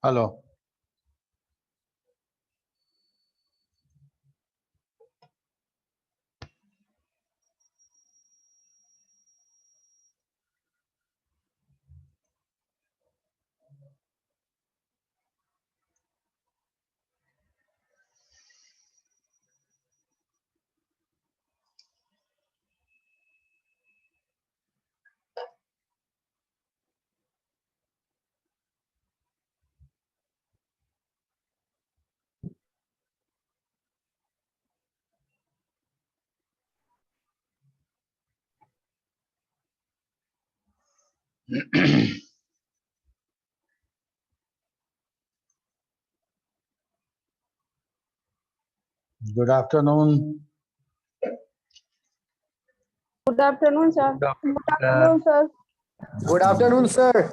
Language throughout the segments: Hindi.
Hello. Good afternoon. Good afternoon, sir. Good afternoon, sir. Good afternoon, sir.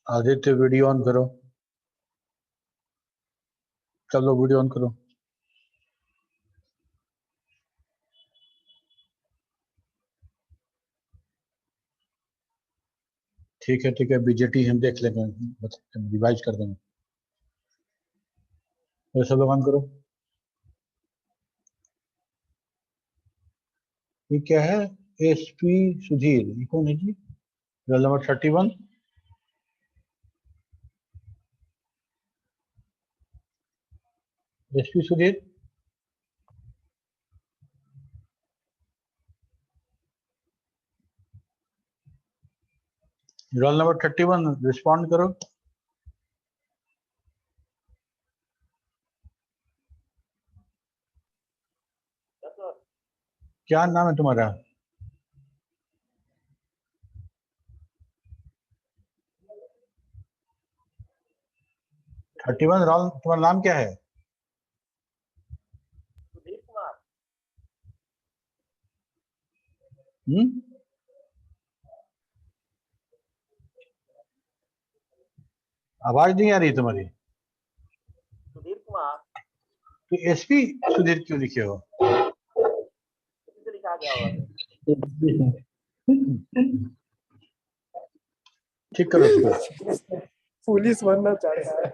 Aditya video on करो। चलो वीडियो ऑन करो। ठीक है बीजेटी हम देख लेंगे, रिवाइज कर देंगे। तो सब लोग ऑन करो। ये क्या है? एसपी सुधीर, ये कौन है जी? Roll number 31। SP Sudhir, roll number 31, respond करो। क्या नाम है तुम्हारा? थर्टी वन रोल, तुम्हारा नाम क्या है? सुधीर कुमार। आवाज नहीं आ रही तुम्हारी। सुधीर कुमार तो एसपी सुधीर क्यों लिखे हो? लिखा गया होगा। ठीक करो इसको। पुलिस बनना चाहता है।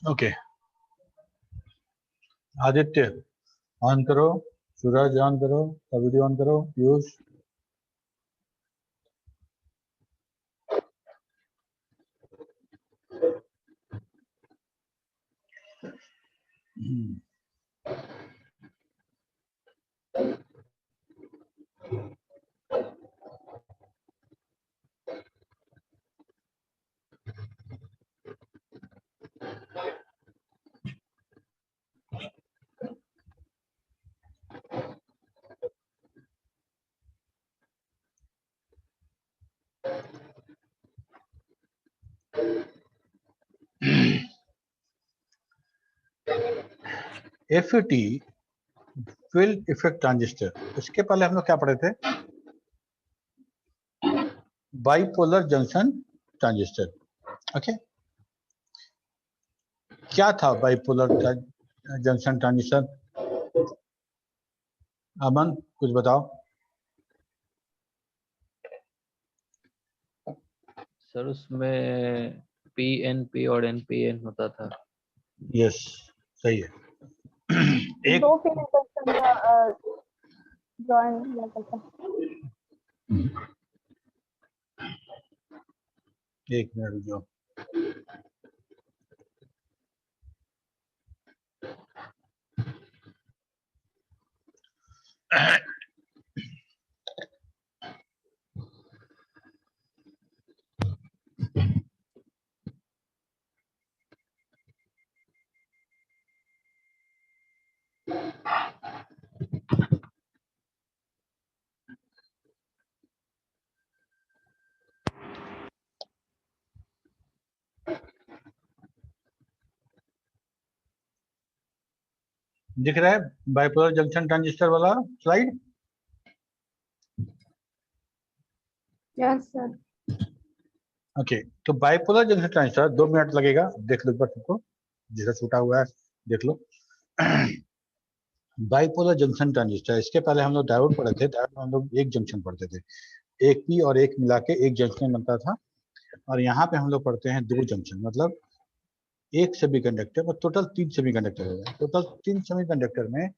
ओके, आदित्य ऑन करो, सूरज ऑन करो, वीडियो ऑन करो, Piyush. FET field effect transistor, इसके पहले हम लोग क्या पढ़े थे? Bipolar junction transistor. ओके, क्या था बाइपोलर जंक्शन ट्रांजिस्टर? अमन कुछ बताओ। सर उसमें पीएनपी और एनपीएन होता था। यस, सही है। एक दो फिर इंडक्शन का जॉइन किया करता। एक मिनट रुक जाओ। दिख रहा है बाइपोलर जंक्शन ट्रांजिस्टर वाला स्लाइड? Yes sir. ओके, तो बाइपोलर जंक्शन ट्रांजिस्टर 2 मिनट लगेगा, देख लो एक बार तुमको, जैसा छूटा हुआ है देख लो। बाइपोलर जंक्शन ट्रांजिस्टर, इसके पहले हम लोग डायोड पढ़े थे, डायोड में हम लोग एक जंक्शन पढ़ते थे, एक पी और एक मिला के एक जंक्शन बनता था, और यहाँ पे हम लोग पढ़ते हैं 2 जंक्शन, मतलब एक सेमीकंडक्टर और टोटल 3 सेमीकंडक्टर होगा। टोटल 3 सेमीकंडक्टर में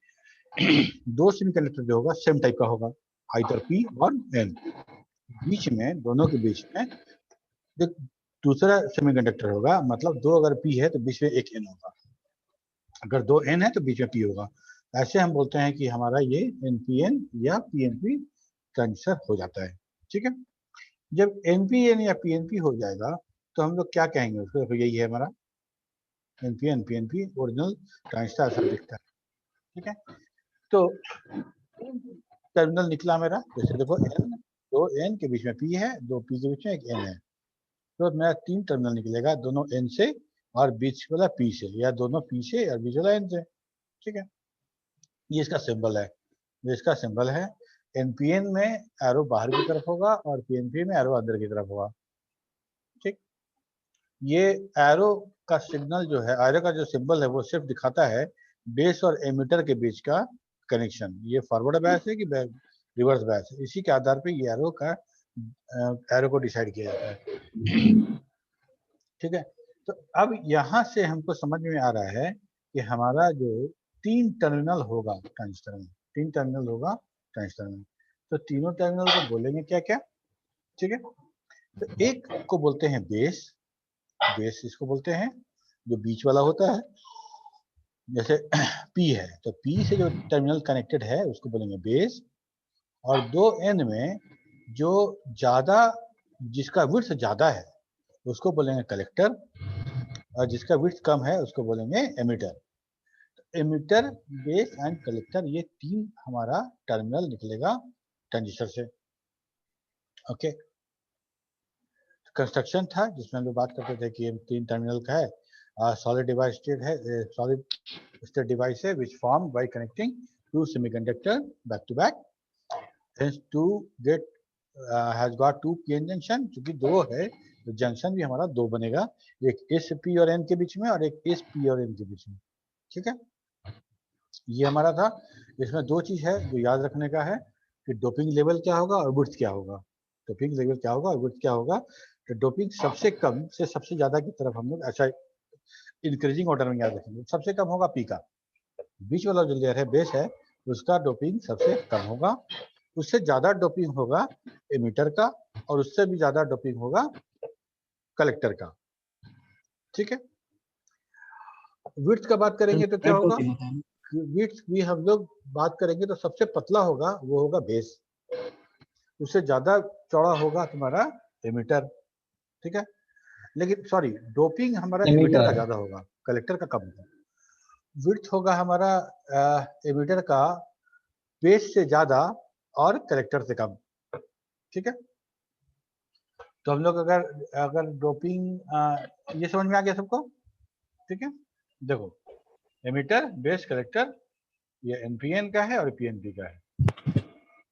2 सेमीकंडक्टर जो होगा सेम टाइप का होगा, आइदर पी और एन। बीच में, दोनों के बीच में एक दूसरा सेमीकंडक्टर होगा, मतलब 2 अगर पी है तो बीच में एक एन होगा, अगर 2 एन है तो बीच में पी होगा। ऐसे हम बोलते हैं कि हमारा ये एनपीएन या पीएनपी ट्रांजिस्टर हो जाता है। ठीक है, जब एनपीएन या पीएनपी हो जाएगा तो हम लोग क्या कहेंगे उसको, देखो यही है हमारा एनपीएन पीएनपी ओरिजिनल ट्रांजिस्टर ऐसा दिखता है। ठीक है, तो टर्मिनल निकला मेरा, जैसे देखो एन, 2 एन के बीच में पी है, 2 पी के बीच में एक एन है, तो मेरा 3 टर्मिनल निकलेगा, दोनों एन से और बीच वाला पी से, या दोनों पी से और बीच वाला एन से। ठीक है, ये इसका सिंबल है, ये इसका सिंबल है। एनपीएन में एरो बाहर की तरफ होगा और पीएनपी में एरो अंदर की तरफ होगा। ठीक, ये एरो का सिग्नल जो है, एरो का जो सिंबल है वो सिर्फ दिखाता है बेस और एमिटर के बीच का कनेक्शन, ये फॉरवर्ड बायस है कि रिवर्स बायस है, इसी के आधार पे ये एरो को डिसाइड किया जाता है। ठीक है, तो अब यहाँ से हमको समझ में आ रहा है कि हमारा जो 3 टर्मिनल होगा ट्रांजिस्टर में, 3 टर्मिनल होगा ट्रांजिस्टर में, तो तीनों टर्मिनल को बोलेंगे क्या क्या। ठीक है, तो एक को बोलते हैं बेस, बेस इसको बोलते हैं, जो बीच वाला होता है, जैसे पी है तो पी से जो टर्मिनल कनेक्टेड है उसको बोलेंगे बेस, और 2 एन में जो ज्यादा, जिसका विड्थ ज्यादा है उसको बोलेंगे कलेक्टर, और जिसका विड्थ कम है उसको बोलेंगे emitter. Emitter, base and collector, ये 3 हमारा टर्मिनल निकलेगा ट्रांजिस्टर से। ओके, कंस्ट्रक्शन था जिसमें हम लोग बात करते थे कि ये 3 टर्मिनल का है, सॉलिड डिवाइस स्टेट है, सॉलिड स्टेट डिवाइस है which formed by connecting 2 semiconductor back to back, hence 2 get has got 2 pn junction, क्योंकि 2 है तो जंक्शन भी हमारा 2 बनेगा, एक एस पी और एन के बीच में और एक एस पी और एन के बीच में। ठीक है, ये हमारा था। इसमें 2 चीज है जो याद रखने का है कि डोपिंग लेवल क्या होगा और विड्थ क्या होगा, डोपिंग लेवल क्या होगा और विड्थ क्या होगा। तो डोपिंग सबसे कम से सबसे ज्यादा की तरफ हम लोग ऐसा इंक्रीजिंग ऑर्डर में याद रखेंगे, सबसे कम होगा पी का, बीच वाला जो लेयर है बेस है उसका डोपिंग सबसे कम होगा, उससे ज्यादा डोपिंग होगा एमिटर का, और उससे भी ज्यादा डोपिंग होगा कलेक्टर का। ठीक है, विड्थ का बात करेंगे तो क्या होगा, विड्थ भी हम लोग बात करेंगे तो सबसे पतला होगा वो होगा बेस, उससे ज्यादा चौड़ा होगा तुम्हारा एमिटर। ठीक है, लेकिन सॉरी, डोपिंग हमारा एमिटर का ज्यादा होगा, कलेक्टर का कम होगा। विड्थ होगा हमारा एमिटर का बेस से ज्यादा और कलेक्टर से कम। ठीक है, तो हम लोग अगर अगर डोपिंग ये समझ में आ गया सबको। ठीक है, देखो एमिटर, बेस, कलेक्टर, ये एनपीएन का है और पीएनपी का है।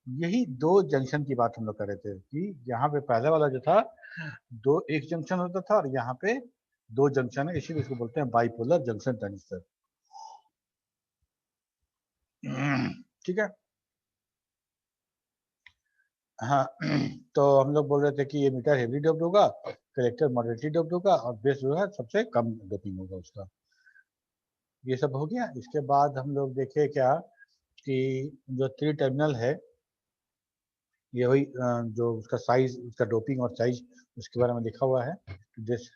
यही 2 जंक्शन की बात हम लोग कर रहे थे कि यहाँ पे पहले वाला जो था एक जंक्शन होता था और यहाँ पे 2 जंक्शन है, इसीलिए इसको बोलते हैं बाइपोलर जंक्शन ट्रांजिस्टर। ठीक है, हाँ, तो हम लोग बोल रहे थे कि एमिटर हेवी डोप्ड होगा, कलेक्टर मॉडरेटली डोप्ड होगा और बेस जो है सबसे कम डोपिंग होगा उसका। ये सब हो गया। इसके बाद हम लोग देखे क्या कि जो 3 टर्मिनल है ये वही जो उसका साइज, उसका डोपिंग और साइज उसके बारे में लिखा हुआ है। This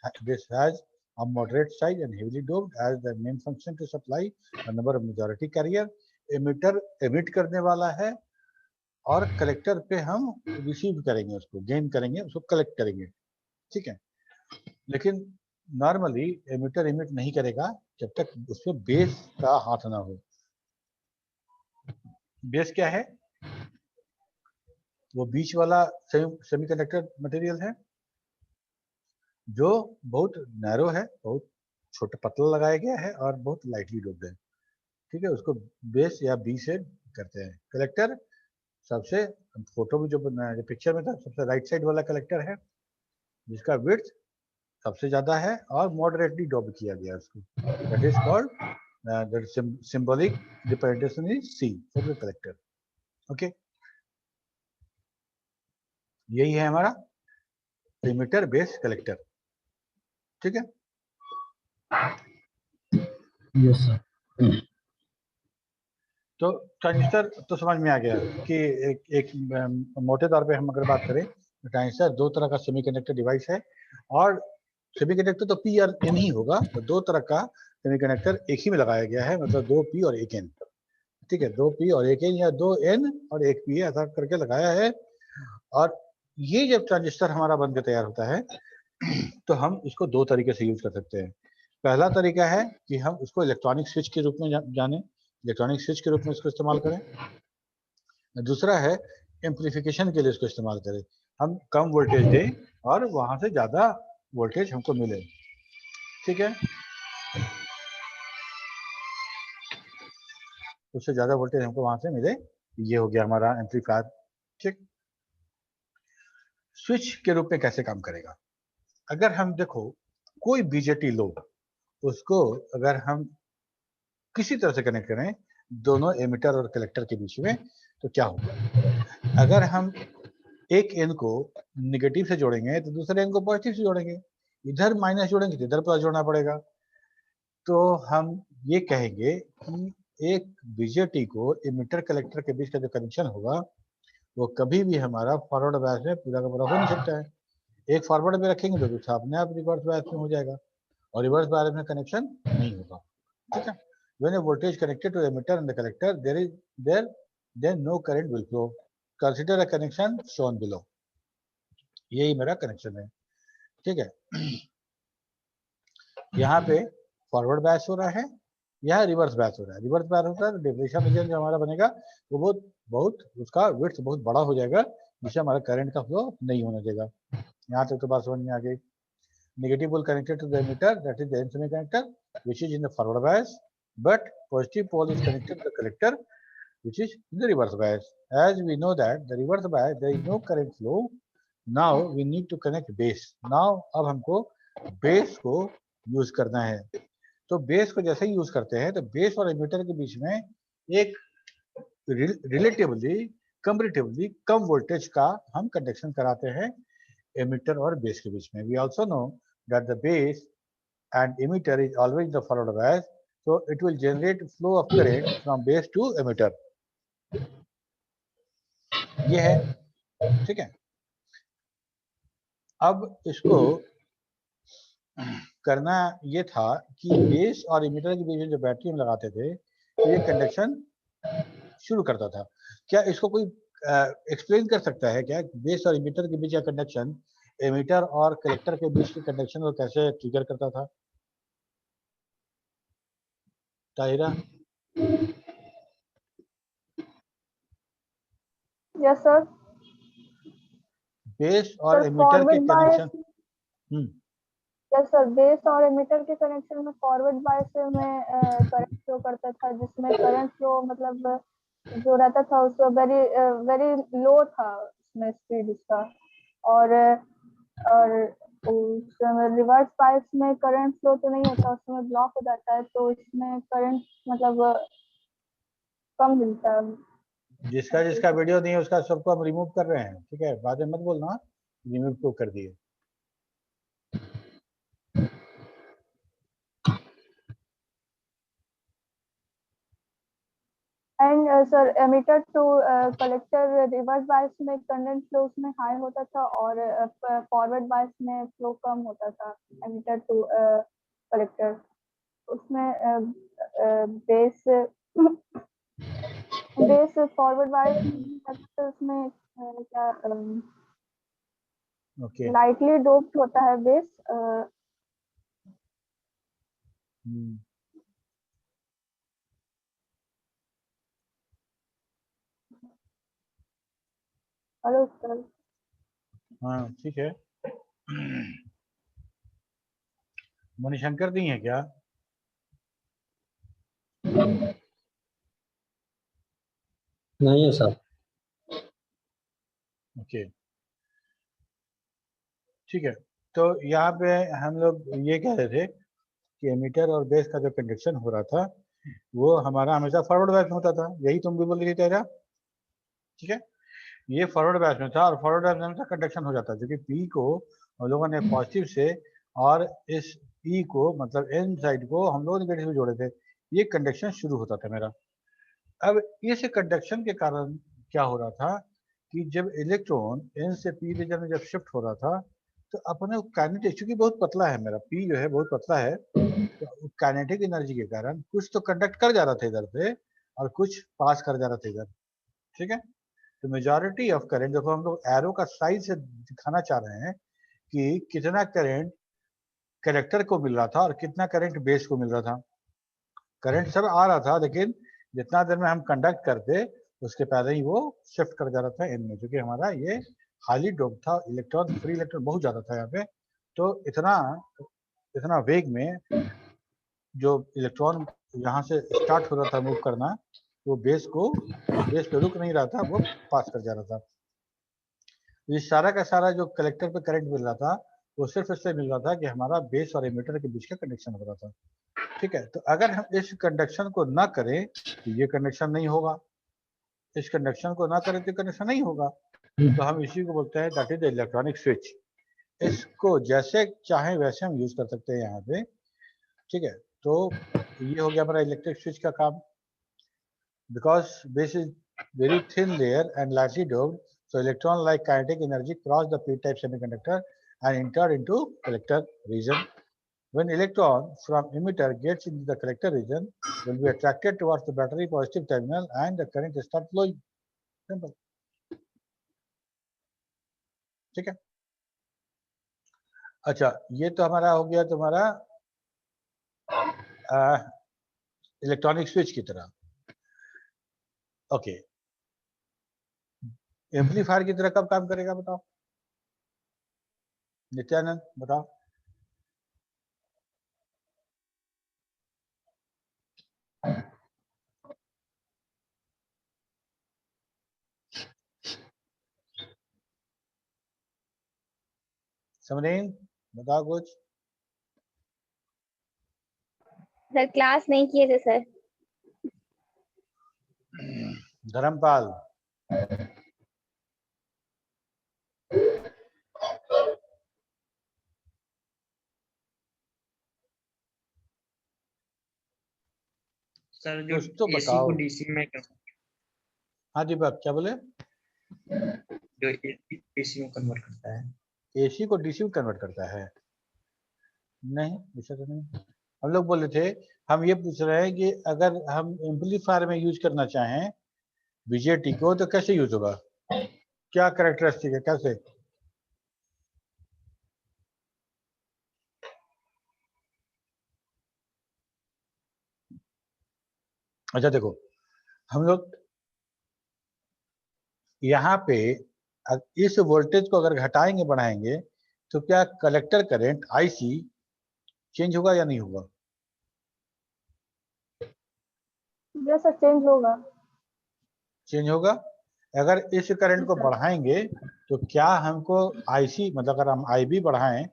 has a moderate size and heavily doped as the main function to supply a number of majority carrier. Emitter emit करने वाला है और कलेक्टर पे हम रिसीव करेंगे, उसको गेन करेंगे, उसको कलेक्ट करेंगे। ठीक है, लेकिन नॉर्मली एमिटर एमिट नहीं करेगा जब तक उसमें बेस का हाथ ना हो। बेस क्या है, वो बीच वाला सेमीकंडक्टर मटेरियल है जो बहुत नैरो है, बहुत छोटा पतला लगाया गया है और बहुत लाइटली डोप्ड है। ठीक है, उसको बेस या बी से करते हैं। कलेक्टर सबसे, फोटो में जो पिक्चर में था सबसे राइट साइड वाला कलेक्टर है, जिसका विड्थ सबसे ज्यादा है और मॉडरेटली ड्रॉप किया गया उसको, that is called that symbolic representation is C for the collector. Okay, यही है हमारा एमिटर बेस कलेक्टर। ठीक है, यस सर। तो ट्रांजिस्टर तो समझ में आ गया कि एक मोटे तौर पे हम अगर बात करें तो ट्रांजिस्टर दो तरह का सेमीकंडक्टर डिवाइस है, और सेमीकंडक्टर तो पी और एन ही होगा, तो दो तरह का सेमीकंडक्टर एक ही में लगाया गया है, मतलब दो पी और एक एन। ठीक है, दो पी और एक एन या दो एन और एक पी ऐसा करके लगाया है। और ये जब ट्रांजिस्टर हमारा बनकर तैयार होता है तो हम इसको दो तरीके से यूज कर सकते हैं। पहला तरीका है कि हम उसको इलेक्ट्रॉनिक स्विच के रूप में जाने, इलेक्ट्रॉनिक स्विच के रूप में इसको इस्तेमाल करें। दूसरा है एम्पलीफिकेशन के लिए इसको इस्तेमाल करें, हम कम वोल्टेज दें और वहां से ज्यादा वोल्टेज हमको मिले। ठीक है, उससे ज्यादा वोल्टेज हमको वहां से मिले, ये हो गया हमारा एम्पलीफायर। ठीक, स्विच के रूप में कैसे काम करेगा? अगर हम देखो कोई बीजेटी लो, उसको अगर हम किसी तरह से कनेक्ट करें दोनों एमिटर और कलेक्टर के बीच में, तो क्या होगा? अगर हम एक एन को निगेटिव से जोड़ेंगे तो दूसरे एन को पॉजिटिव से जोड़ेंगे, इधर माइनस जोड़ेंगे तो इधर प्लस जोड़ना पड़ेगा। तो हम ये कहेंगे कि एक बीजेटी को एमिटर कलेक्टर के बीच का जो कनेक्शन होगा वो कभी भी हमारा फॉरवर्ड बायस में पूरा का पूरा हो नहीं सकता है। एक फॉरवर्ड में रखेंगे तो दूसरा अपने आप रिवर्स बायस में हो जाएगा, और रिवर्स बायस में कनेक्शन नहीं होगा। ठीक है, when a voltage connected to emitter and the collector then no current will flow. Consider a connection shown below. यही मेरा कनेक्शन है। ठीक है, यहाँ पे फॉरवर्ड बैच हो रहा है, यहाँ रिवर्स बैच हो रहा है। रिवर्स बैच होता है तो डिफरेंशियल रीजन जो हमारा बनेगा वो बहुत बहुत उसका विड्थ बहुत बड़ा हो जाएगा, जिससे हमारा करंट का फ्लो नहीं होने देगा। यहाँ तक तो बात समझ में आ गई। Negative pole connected to the emitter, that is the N semiconductor, which is in the forward bias, but positive pole is connected to the collector, which is in the reverse bias. As we know that the reverse bias there is no current flow. Now we need to connect base. Now अब हमको base को यूज करना है। तो बेस को जैसे ही यूज करते हैं तो बेस और एमिटर के बीच में एक रिलेटिवली कंपैरेटिवली कम वोल्टेज का हम कंडक्शन कराते हैं emitter और base के बीच में। We also know that the base and emitter is always the forward bias, so it will generate flow of current from base to emitter. ये है, ठीक है। अब इसको करना ये था कि बेस और इमिटर के बीच में जो बैटरी हम लगाते थे तो ये कंडक्शन शुरू करता था। क्या इसको कोई एक्सप्लेन कर सकता है क्या, बेस और इमिटर के बीच का कंडक्शन एमिटर और कलेक्टर के बीच के कंडक्शन को कैसे ट्रिगर करता था? ताहिरा? Yes sir. बेस और सर एमिटर के forward bias, connection yes sir, base और एमिटर के कनेक्शन में फॉरवर्ड बायस में करंट फ्लो करता था, जिसमें करंट फ्लो मतलब जो रहता था उसका वेरी लो था उसमें स्पीड उसका, और उस रिवर्स बायस में करंट फ्लो तो नहीं होता, उसमें ब्लॉक हो जाता है, तो इसमें करंट मतलब कम मिलता है। जिसका जिसका वीडियो नहीं है उसका सबको हम रिमूव कर रहे हैं, ठीक है, बाद में मत बोलना रिमूव क्यों कर दिए। And sir emitter to collector reverse bias में करंट फ्लो उसमें हाई होता था और फॉरवर्ड बायस में फ्लो कम होता था। एमिटर टू कलेक्टर उसमें बेस बेस फॉरवर्ड बायस में उसमें क्या ओके, लाइटली डोप्ड होता है बेस। Hello sir. हाँ ठीक है। मणिशंकर नहीं है क्या? नहीं है सर। ओके ठीक है, तो यहाँ पे हम लोग ये कह रहे थे कि एमीटर और बेस का जो कंडक्शन हो रहा था वो हमारा हमेशा फॉरवर्ड बैच में होता था, यही तुम भी बोल रही थी तेरा, ठीक है। ये फॉरवर्ड बैच में था और फॉरवर्ड बैच में हमेशा कंडक्शन हो जाता है, क्योंकि पी को हम लोगों ने पॉजिटिव से और इस ई को मतलब एन साइड को हम लोग नेगेटिव से जोड़े थे, ये कंडक्शन शुरू होता था मेरा। अब इस कंडक्शन के कारण क्या हो रहा था कि जब इलेक्ट्रॉन एन से पी रीजन में जब शिफ्ट हो रहा था तो अपने काइनेटिक, चूंकि बहुत पतला है मेरा पी जो है बहुत पतला है, तो काइनेटिक एनर्जी के कारण कुछ तो कंडक्ट कर जा रहा था इधर से और कुछ पास कर जा रहा था इधर, ठीक है। तो मेजॉरिटी ऑफ करंट, देखो हम लोग एरो का साइज से दिखाना चाह रहे हैं कि कितना करंट कलेक्टर को मिल रहा था और कितना करंट बेस को मिल रहा था। करंट सब आ रहा था लेकिन जितना देर में हम कंडक्ट करते उसके पहले ही वो शिफ्ट कर जा रहा था एन में, क्योंकि हमारा ये हाईली डोप था, इलेक्ट्रॉन फ्री इलेक्ट्रॉन बहुत ज्यादा था यहाँ पे। तो इतना इतना वेग में जो इलेक्ट्रॉन यहाँ से स्टार्ट हो रहा था मूव करना, वो बेस पे रुक नहीं रहा था, वो पास कर जा रहा था। ये सारा का सारा जो कलेक्टर पे करंट मिल रहा था वो सिर्फ इससे मिल रहा था कि हमारा बेस और एमिटर के बीच का कंडक्शन हो रहा था, ठीक है। तो अगर हम इस कंडक्शन को ना करें तो ये कंडक्शन नहीं होगा, इस कंडक्शन को ना करें तो कंडक्शन नहीं होगा। तो हम इसी को बोलते हैं दैट इज इलेक्ट्रॉनिक स्विच। इसको जैसे चाहे वैसे हम यूज कर सकते हैं यहाँ पे, ठीक है। तो ये हो गया हमारा इलेक्ट्रिक स्विच का काम। Because base is very thin layer and lightly doped, so electron-like kinetic energy cross the p-type semiconductor and enter into collector region. When electron from emitter gets into the collector region, will be attracted towards the battery positive terminal and the current start flowing. Simple. ठीक है। अच्छा, ये तो हमारा हो गया तुम्हारा इलेक्ट्रॉनिक स्विच की तरह। ओके, एम्पलीफायर की तरह कब काम करेगा बताओ, नित्यानंद बताओ। समरीन बताओ कुछ। सर क्लास नहीं किए थे सर। धर्मपाल सर जो कुछ तो एसी को बताओ। डीसी में हाँ दीपक क्या बोले। जो एसी में कन्वर्ट करता है। एसी को डीसी में कन्वर्ट करता है, नहीं ऐसा तो नहीं। हम लोग बोले थे, हम ये पूछ रहे हैं कि अगर हम एम्पलीफायर में यूज करना चाहें बीजेटी को तो कैसे यूज होगा, क्या कैरेक्टरिस्टिक है, कैसे। अच्छा देखो, हम लोग यहाँ पे इस वोल्टेज को अगर घटाएंगे बढ़ाएंगे तो क्या कलेक्टर करंट आईसी चेंज होगा या नहीं होगा। जैसा चेंज होगा। चेंज होगा। अगर इस करंट को सर बढ़ाएंगे तो क्या हमको आईसी मतलब अगर हम आईबी बढ़ाएं,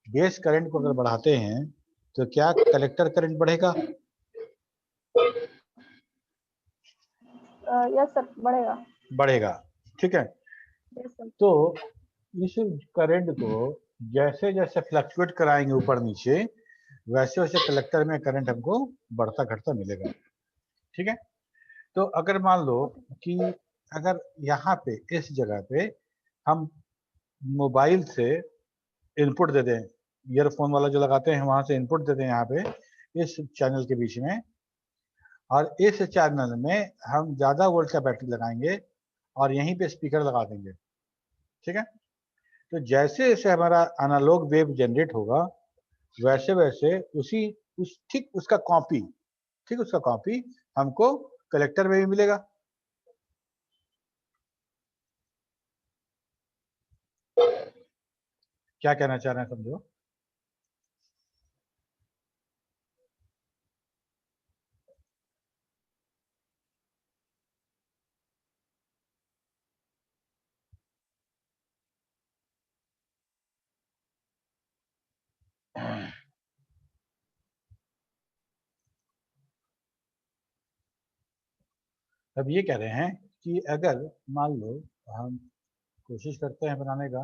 बेस करंट को अगर बढ़ाते हैं तो क्या कलेक्टर करंट बढ़ेगा। यस सर बढ़ेगा। बढ़ेगा, ठीक है। Yes sir. तो इस करंट को जैसे जैसे फ्लक्चुएट कराएंगे ऊपर नीचे, वैसे वैसे कलेक्टर में करंट हमको बढ़ता घटता मिलेगा, ठीक है। तो अगर मान लो कि अगर यहाँ पे इस जगह पे हम मोबाइल से इनपुट दे दें, ईयरफोन वाला जो लगाते हैं वहां से इनपुट दे दें यहाँ पे इस चैनल के बीच में, और इस चैनल में हम ज्यादा वोल्ट का बैटरी लगाएंगे और यहीं पे स्पीकर लगा देंगे, ठीक है। तो जैसे जैसे हमारा एनालॉग वेव जनरेट होगा वैसे वैसे उस ठीक उसका कॉपी, ठीक उसका कॉपी हमको कलेक्टर में भी मिलेगा। क्या कहना चाह रहे हैं समझो। अब ये कह रहे हैं कि अगर मान लो हम कोशिश करते हैं बनाने का,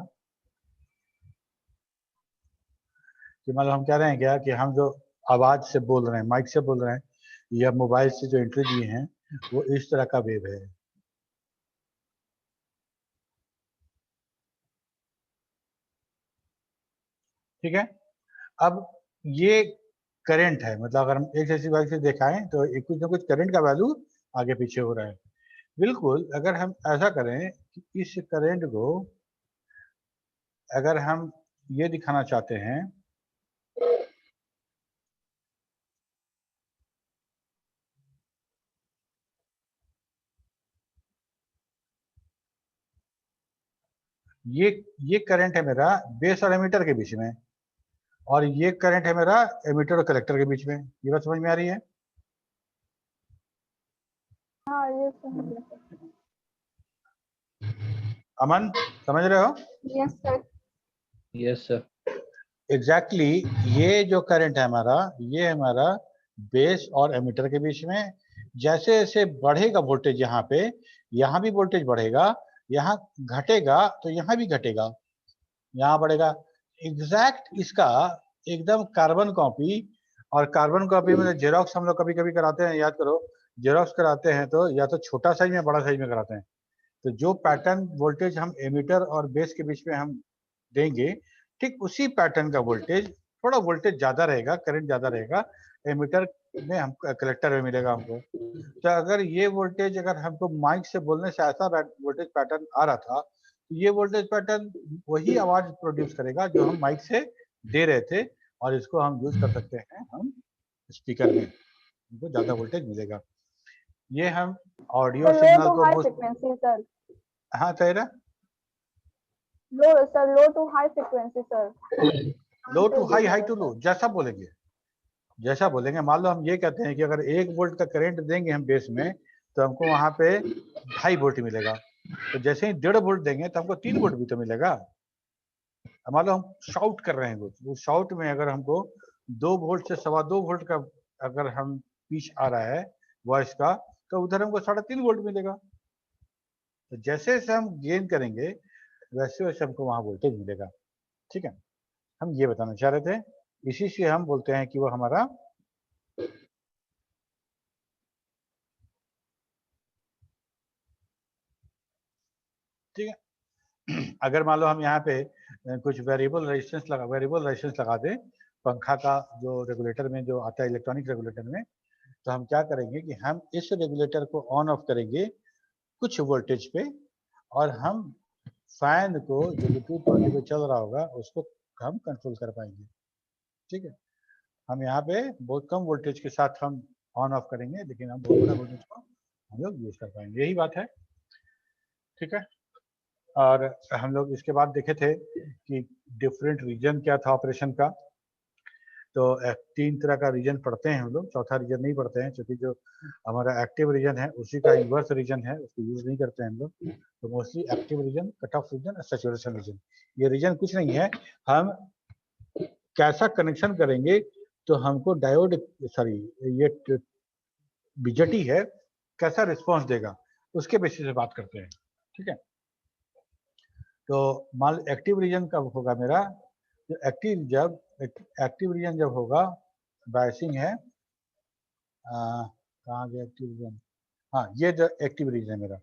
कि मान लो हम कह रहे हैं क्या कि हम जो आवाज से बोल रहे हैं, माइक से बोल रहे हैं या मोबाइल से जो एंट्री दिए हैं वो इस तरह का वेव है। ठीक है, अब ये करंट है, मतलब अगर हम एक जैसी बाइक से दिखाएं तो एक कुछ ना कुछ करंट का वैल्यू आगे पीछे हो रहा है। बिल्कुल अगर हम ऐसा करें कि इस करंट को अगर हम ये दिखाना चाहते हैं ये करंट है मेरा बेस और एमीटर के बीच में, और ये करंट है मेरा एमीटर और कलेक्टर के बीच में। ये बात समझ में आ रही है? हाँ ये समझ गया। अमन समझ रहे हो? Yes sir. Yes sir. Exactly ये जो करंट है हमारा, ये हमारा बेस और एमीटर के बीच में। जैसे जैसे बढ़ेगा वोल्टेज यहाँ पे, यहाँ भी वोल्टेज बढ़ेगा, यहाँ घटेगा तो यहाँ भी घटेगा, यहाँ बढ़ेगा। एग्जैक्ट इसका एकदम कार्बन कॉपी। और कार्बन कॉपी में जेरोक्स हम लोग कभी कभी कराते हैं, याद करो, जेरोक्स कराते हैं तो या तो छोटा साइज में बड़ा साइज में कराते हैं। तो जो पैटर्न वोल्टेज हम एमीटर और बेस के बीच में हम देंगे, ठीक उसी पैटर्न का वोल्टेज, थोड़ा वोल्टेज ज्यादा रहेगा, करंट ज्यादा रहेगा, एमीटर में हम कलेक्टर में मिलेगा हमको। तो अगर ये वोल्टेज अगर हमको माइक से बोलने से ऐसा वोल्टेज पैटर्न आ रहा था, तो ये वोल्टेज पैटर्न वही आवाज प्रोड्यूस करेगा जो हम माइक से दे रहे थे, और इसको हम यूज कर सकते हैं हम स्पीकर में, हमको ज्यादा वोल्टेज मिलेगा। ये हम audio sir low signal to को हाई फ्रिक्वेंसी सर। हाँ तेरा low sir, low to high frequency sir. Low to high, high to low, जैसा बोलेंगे, जैसा बोलेंगे। मान लो हम ये कहते हैं कि अगर 1 वोल्ट का करंट देंगे हम बेस में, तो हमको वहां पे 2.5 वोल्ट मिलेगा। तो जैसे ही 1.5 वोल्ट देंगे तो हमको 3 वोल्ट भी तो मिलेगा। अब मान लो हम शाउट कर रहे हैं कुछ, उस शाउट में अगर हमको 2 वोल्ट से 2.25 वोल्ट का अगर हम पिच आ रहा है वॉइस का, तो उधर हमको 3.5 वोल्ट मिलेगा। तो जैसे जैसे हम गेन करेंगे वैसे वैसे हमको वहां वोल्टेज मिलेगा। ठीक है, हम ये बताना चाह रहे थे, इसी से हम बोलते हैं कि वो हमारा ठीक है। अगर मान लो हम यहाँ पे कुछ वेरिएबल रेजिस्टेंस लगा दें पंखा का, जो रेगुलेटर में जो आता है इलेक्ट्रॉनिक रेगुलेटर में, तो हम क्या करेंगे कि हम इस रेगुलेटर को ऑन ऑफ करेंगे कुछ वोल्टेज पे, और हम फैन को जो लिक्विड पानी पे चल रहा होगा उसको हम कंट्रोल कर पाएंगे। ठीक है, हम यहाँ पे बहुत कम वोल्टेज के साथ हम ऑन ऑफ करेंगे, लेकिन हम बहुत बड़ा वोल्टेज को हम लोग यूज कर पाएंगे, यही बात है। ठीक है, और हम लोग इसके बाद देखे थे कि डिफरेंट रीजन क्या था ऑपरेशन का। तो 3 तरह का रीजन पढ़ते हैं हम लोग, चौथा रीजन नहीं पढ़ते हैं, क्योंकि जो हमारा एक्टिव रीजन है उसी का इन्वर्स रीजन है, उसको यूज नहीं करते हैं हम लोग। तो mostly active region, cut off region और सैचुरेशन रीजन। ये रीजन कुछ नहीं है, हम कैसा कनेक्शन करेंगे तो हमको डायोड, सॉरी ये बीजेटी है, कैसा रिस्पॉन्स देगा उसके बेसिस पे बात करते हैं। ठीक है, तो मान एक्टिव रीजन कब होगा मेरा, तो एक्टिव रीजन जब होगा, बायसिंग है, कहाँ गया एक्टिव रीजन, हाँ ये जो एक्टिव रीजन है मेरा,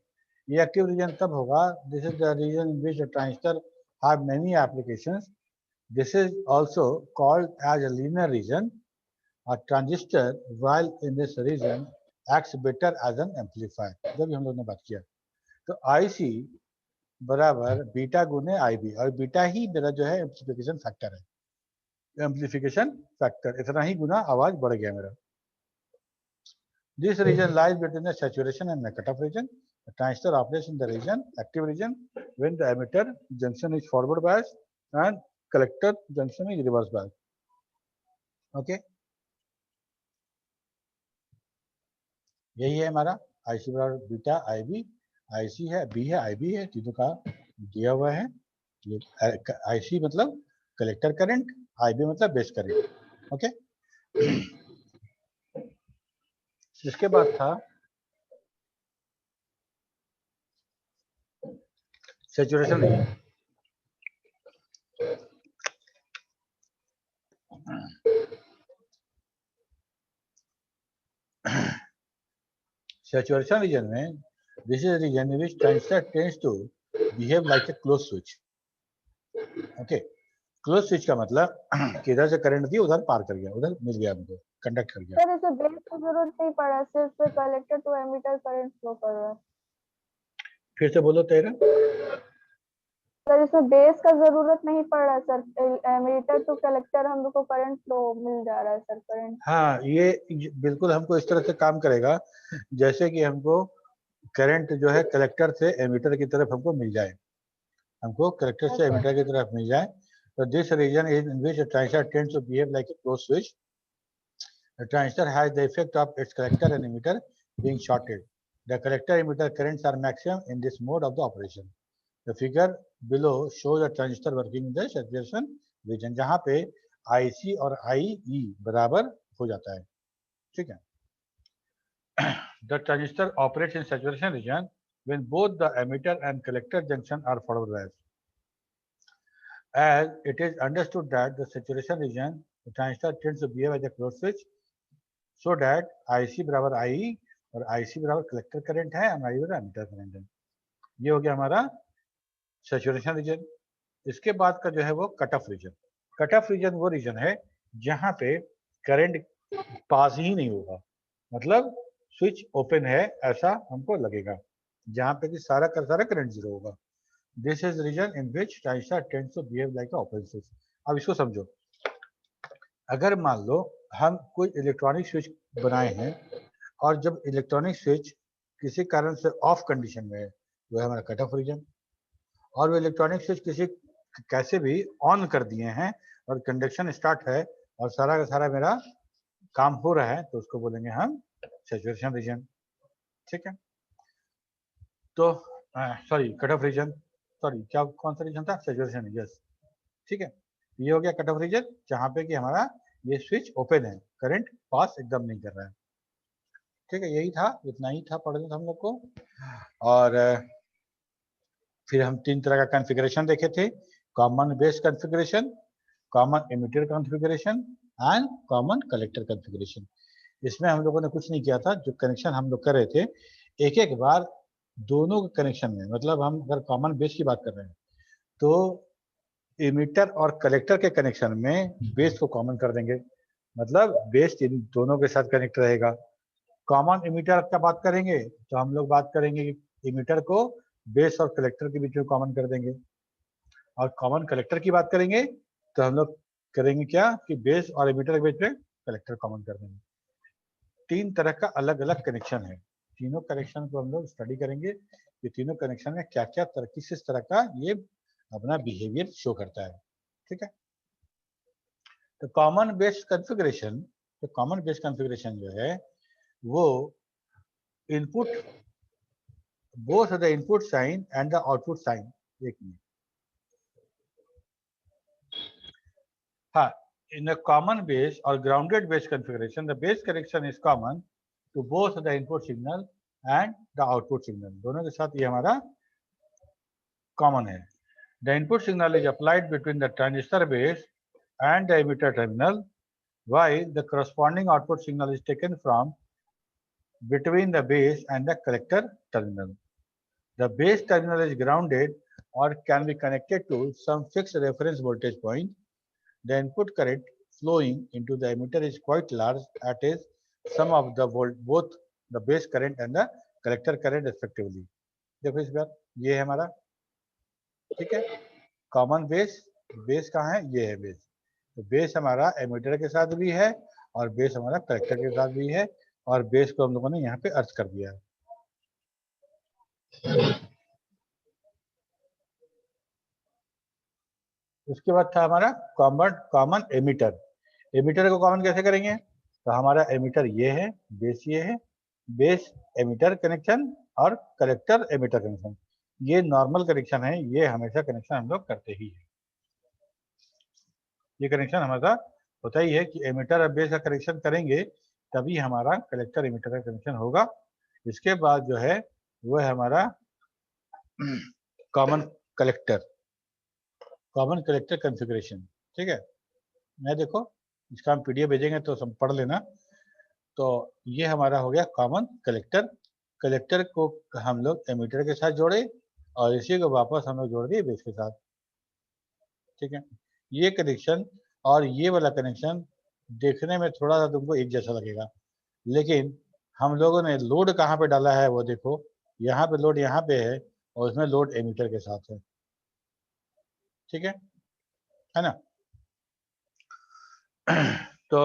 ये एक्टिव रीजन तब होगा, this is the region in which transistor have many applications, this is also called as a linear region. A transistor while in this region acts better as an amplifier। जब भी हम लोग ने बात किया, तो IC बराबर बीटा गुने IB, और बीटा ही मेरा जो है एम्प्लीफिकेशन फैक्टर है, एम्प्लीफिकेशन फैक्टर इतना ही गुना आवाज बढ़ गया मेरा। This region lies between the saturation and the cutoff region. The transistor operates in the region, active region, when the emitter junction is forward bias and collector junction is reverse bias. Okay, यही है हमारा IC बराबर बीटा IB, IC है, B है, IB है, तीनों का दिया हुआ है। ये IC मतलब कलेक्टर करंट, IB मतलब बेस करंट। ओके, इसके बाद था सैचुरेशन रीजन। Saturation region में this is a region in which transistor tends to behave like a closed switch. Okay, closed switch का मतलब कि इधर से करंट दिया उधर पार कर गया, उधर मिल गया हमको, कंडक्ट कर गया। सर इसे बेस की जरूरत नहीं पड़ा, सिर्फ collector to emitter current flow कर रहा है। फिर से बोलो तेरा। सर इसमें बेस का जरूरत नहीं पड़ रहा सर, एमिटर टू कलेक्टर हम लोग को करंट फ्लो मिल जा रहा है सर, करंट। हाँ, ये बिल्कुल हमको इस तरह से काम करेगा जैसे कि हमको करंट जो है कलेक्टर से एमिटर की तरफ हमको मिल जाए, हमको कलेक्टर से एमिटर की तरफ मिल जाए। तो this region is in which transistor tends to behave like a closed switch. The transistor has the effect of its collector and emitter being shorted. The collector emitter currents are maximum in this mode of the operation. The figure below shows the transistor working in the saturation region, जहाँ पे IC और IE बराबर हो जाता है, ठीक है। The transistor operates in saturation region when both the emitter and collector junction are forward biased. As it is understood that the saturation region, the transistor tends to behave as a closed switch, so that IC बराबर IE और IC बराबर कलेक्टर करंट है और IE बराबर एमिटर करंट है। ये हो गया हमारा सैचुरेशन रीजन। इसके बाद का जो है वो cut off region. Cut off region वो रीजन है जहाँ पे करंट पास ही नहीं होगा, मतलब स्विच ओपन है ऐसा हमको लगेगा, जहाँ पे कि सारा का सारा करंट जीरो होगा। This is region in which transistor tends to behave like a open switch. अब इसको समझो, अगर मान लो हम कोई इलेक्ट्रॉनिक स्विच बनाए हैं और जब इलेक्ट्रॉनिक स्विच किसी कारण से ऑफ कंडीशन में है, वो है हमारा कट ऑफ रीजन। और वो इलेक्ट्रॉनिक स्विच किसी कैसे भी ऑन कर दिए हैं और कंडक्शन स्टार्ट है और सारा का सारा मेरा काम हो रहा है, तो उसको बोलेंगे हम सैचुरेशन रीजन, ठीक है। तो sorry cut off region, sorry क्या कौन सा रीजन था, सैचुरेशन, यस, ठीक है। ये हो गया कट ऑफ रीजन जहाँ पे कि हमारा ये स्विच ओपन है, करंट पास एकदम नहीं कर रहा है, ठीक है। यही था, इतना ही था पढ़ने था हम लोग को। और फिर हम तीन तरह का कॉन्फ़िगरेशन देखे थे, common base configuration, common emitter configuration and common collector configuration. इसमें हम लोगों ने कुछ नहीं किया था, जो कनेक्शन हम लोग कर रहे थे एक एक बार दोनों कनेक्शन में, मतलब हम अगर कॉमन बेस की बात कर रहे हैं तो एमिटर और कलेक्टर के कनेक्शन में बेस को कॉमन कर देंगे, मतलब बेस इन दोनों के साथ कनेक्ट रहेगा। कॉमन एमिटर का बात करेंगे तो हम लोग बात करेंगे कि एमिटर को बेस और कलेक्टर के बीच में कॉमन कर देंगे, और कॉमन कलेक्टर की बात करेंगे तो हम लोग करेंगे क्या कि बेस और एमिटर के बीच में कलेक्टर कॉमन कर देंगे। तीन तरह का अलग अलग कनेक्शन है, तीनों कनेक्शन को हम लोग स्टडी करेंगे, ये तीनों कनेक्शन में क्या क्या तरह किस तरह का ये अपना बिहेवियर शो करता है, ठीक है। तो कॉमन बेस कॉन्फ़िगरेशन, तो कॉमन बेस कॉन्फ़िगरेशन जो है वो input, both the input sign and the output sign, एक मिनट, हाँ, in a common base or grounded base configuration, the base connection is common to both the input signal and the output signal, दोनों के साथ ये हमारा common है। The input signal is applied between the transistor base and the emitter terminal, while the corresponding output signal is taken from between the base and the collector terminal. The base terminal is grounded or can be connected to some fixed reference voltage point. The input current flowing into the emitter is quite large, that is sum of the both the base current and the collector current respectively. देखो इस बार ये है हमारा, ठीक है। कॉमन बेस, बेस कहाँ है, ये है बेस, तो बेस हमारा एमिटर के साथ भी है और बेस हमारा कलेक्टर के साथ भी है, और बेस को हम लोगों ने यहाँ पे अर्थ कर दिया है। उसके बाद था हमारा कॉमन एमिटर। एमिटर को कॉमन कैसे करेंगे, तो हमारा एमिटर ये है, बेस ये है, बेस एमिटर कनेक्शन और कलेक्टर एमिटर कनेक्शन, ये नॉर्मल कनेक्शन है, ये हमेशा कनेक्शन हम लोग करते ही है। ये कनेक्शन हमारा होता ही है कि एमिटर और बेस का कनेक्शन करेंगे तभी हमारा कलेक्टर एमिटर का कनेक्शन होगा। इसके बाद जो है वो है हमारा common collector, common collector configuration. ठीक है, मैं देखो इसका हम पीडीएफ भेजेंगे तो सब पढ़ लेना। तो ये हमारा हो गया कॉमन कलेक्टर। कलेक्टर को हम लोग एमीटर के साथ जोड़े और इसी को वापस हम लोग जोड़ दिए बेस के साथ। ठीक है, ये कनेक्शन और ये वाला कनेक्शन देखने में थोड़ा सा तुमको एक जैसा लगेगा, लेकिन हम लोगों ने लोड कहाँ पे डाला है वो देखो, यहाँ पे लोड यहाँ पे है और उसमें लोड एमीटर के साथ है। ठीक है ना। तो